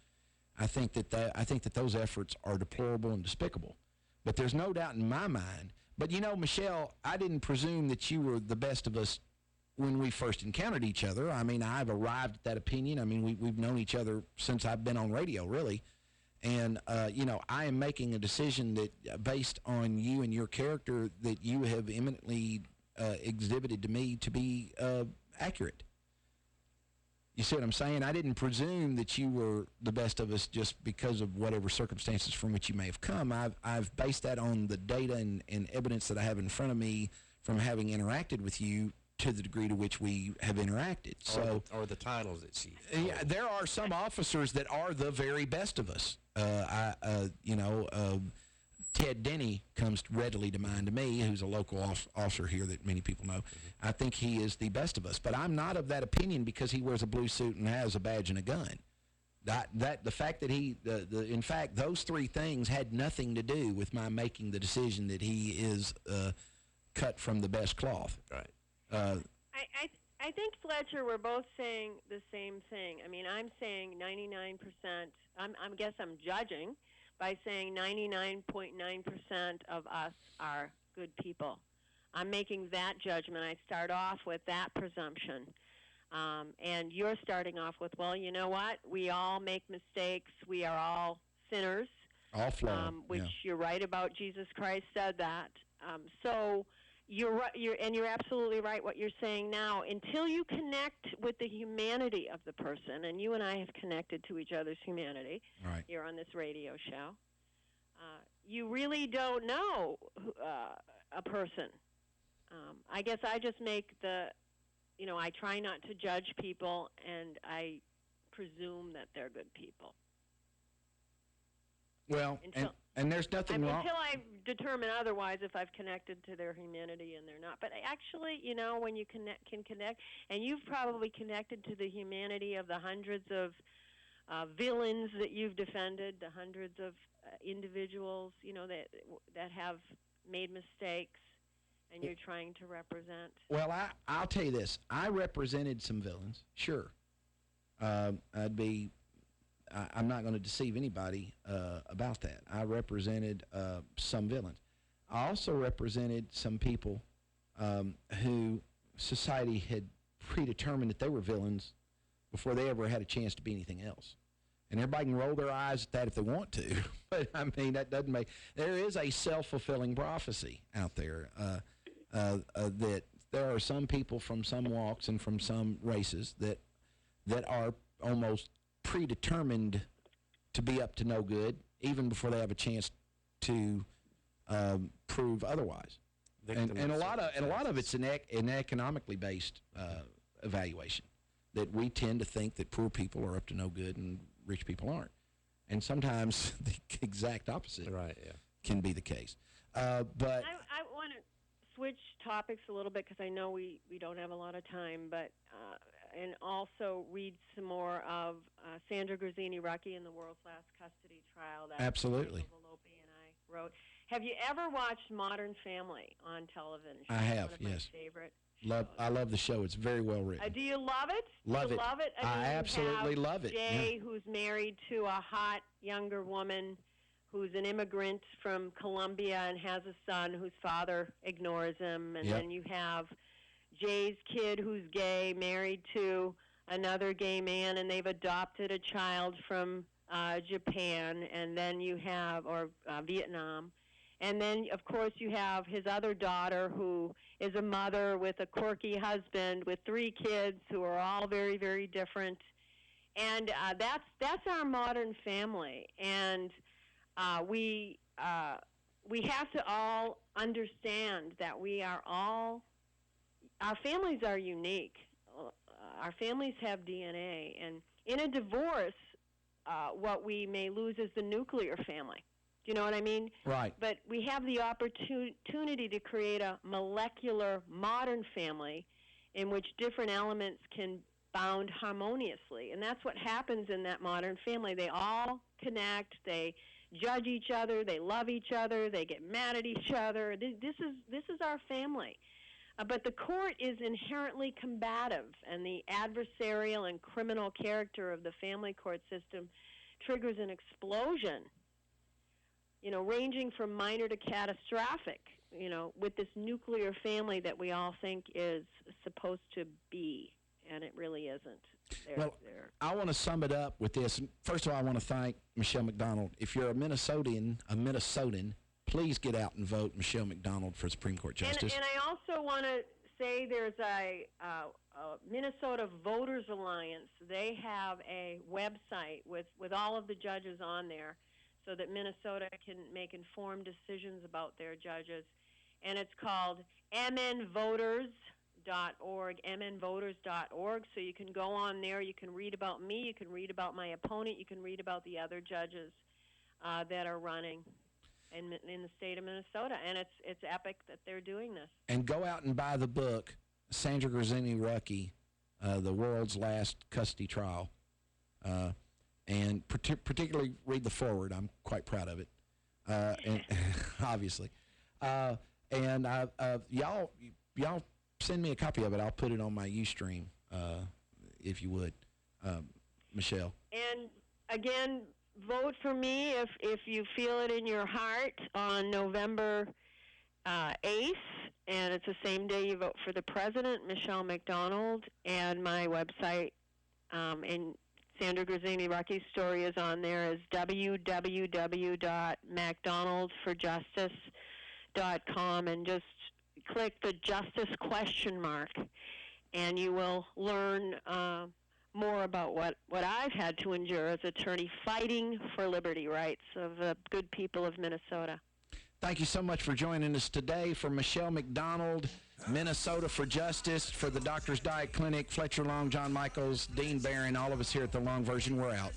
S4: I think that those efforts are deplorable and despicable. But there's no doubt in my mind. But Michelle, I didn't presume that you were the best of us when we first encountered each other. I mean, I've arrived at that opinion. I mean, we've known each other since I've been on radio, really. And, I am making a decision that, based on you and your character, that you have eminently exhibited to me to be accurate. You see what I'm saying? I didn't presume that you were the best of us just because of whatever circumstances from which you may have come. I've based that on the data and evidence that I have in front of me from having interacted with you to the degree to which we have interacted.
S5: Or the titles that she...
S4: Yeah, there are some officers that are the very best of us. Ted Denny comes readily to mind to me, who's a local officer here that many people know. Mm-hmm. I think he is the best of us, but I'm not of that opinion because he wears a blue suit and has a badge and a gun. The fact that in fact, those three things had nothing to do with my making the decision that he is cut from the best cloth.
S5: Right.
S10: I think, Fletcher, we're both saying the same thing. I mean, I'm saying 99%. I guess I'm judging by saying 99.9% of us are good people. I'm making that judgment. I start off with that presumption. And you're starting off with, well, you know what? We all make mistakes. We are all sinners.
S4: All flawed.
S10: Which you're right about. Jesus Christ said that. So you're right, you're absolutely right what you're saying now. Until you connect with the humanity of the person, and you and I have connected to each other's humanity here on this radio show, you really don't know a person. I guess I just make I try not to judge people, and I presume that they're good people.
S4: Well, and there's nothing wrong.
S10: Until I determine otherwise, if I've connected to their humanity and they're not. But actually, when you can connect, and you've probably connected to the humanity of the hundreds of villains that you've defended, the hundreds of individuals, that have made mistakes, and you're trying to represent.
S4: Well, I'll tell you this. I represented some villains, sure. I'm not going to deceive anybody about that. I represented some villains. I also represented some people who society had predetermined that they were villains before they ever had a chance to be anything else. And everybody can roll their eyes at that if they want to. But, I mean, that doesn't make... There is a self-fulfilling prophecy out there that there are some people from some walks and from some races that are almost predetermined to be up to no good, even before they have a chance to prove otherwise.
S5: victim.
S4: And a lot of it's an economically based evaluation, that we tend to think that poor people are up to no good and rich people aren't, and sometimes the exact opposite can be the case. But
S10: I want to switch topics a little bit because I know we don't have a lot of time, but and also read some more of Sandra Grazzini-Rucki in the World's Last Custody Trial that
S4: absolutely
S10: Michael Velopi and I wrote. Have you ever watched Modern Family on television?
S4: I have,
S10: one of
S4: yes.
S10: My favorite.
S4: I love the show. It's very well written.
S10: Do you love it?
S4: Love it.
S10: Love it?
S4: I absolutely love it.
S10: Jay, who's married to a hot younger woman who's an immigrant from Colombia and has a son whose father ignores him. And then you have Jay's kid who's gay, married to another gay man, and they've adopted a child from Japan, and then you have, or Vietnam. And then, of course, you have his other daughter who is a mother with a quirky husband with 3 kids who are all very, very different. And that's our modern family. And we have to all understand that our families are unique. Our families have DNA. And in a divorce, what we may lose is the nuclear family. Do you know what I mean?
S4: Right.
S10: But we have the opportunity to create a molecular modern family in which different elements can bound harmoniously. And that's what happens in that modern family. They all connect. They judge each other. They love each other. They get mad at each other. This is our family. But the court is inherently combative, and the adversarial and criminal character of the family court system triggers an explosion, ranging from minor to catastrophic, with this nuclear family that we all think is supposed to be, and it really isn't.
S4: I want to sum it up with this. First of all, I want to thank Michelle McDonald. If you're a Minnesotan, please get out and vote Michelle McDonald for Supreme Court Justice.
S10: And I also want to say there's a Minnesota Voters Alliance. They have a website with all of the judges on there so that Minnesota can make informed decisions about their judges. And it's called mnvoters.org, mnvoters.org. So you can go on there, you can read about me, you can read about my opponent, you can read about the other judges that are running in the state of Minnesota, and it's epic that they're doing this.
S4: And go out and buy the book, Sandra Grazzini-Rucki, The World's Last Custody Trial, and particularly read the foreword. I'm quite proud of it, and obviously. And y'all send me a copy of it. I'll put it on my Ustream, if you would, Michelle.
S10: And again, vote for me if you feel it in your heart on November 8th, and it's the same day you vote for the president, Michelle McDonald, and my website, and Sandra Grazzini-Rucki's story is on there, is www.mcdonaldforjustice.com, and just click the justice question mark, and you will learn more about what I've had to endure as attorney fighting for liberty rights of the good people of Minnesota.
S4: Thank you so much for joining us today. For Michelle McDonald, Minnesota for Justice, for the Doctor's Diet Clinic, Fletcher Long, John Michaels, Dean Barron, all of us here at The Long Version, we're out.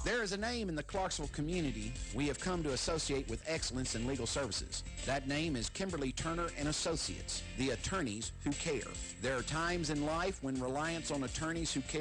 S4: There is a name in the Clarksville community we have come to associate with excellence in legal services. That name is Kimberly Turner and Associates, the attorneys who care. There are times in life when reliance on attorneys who care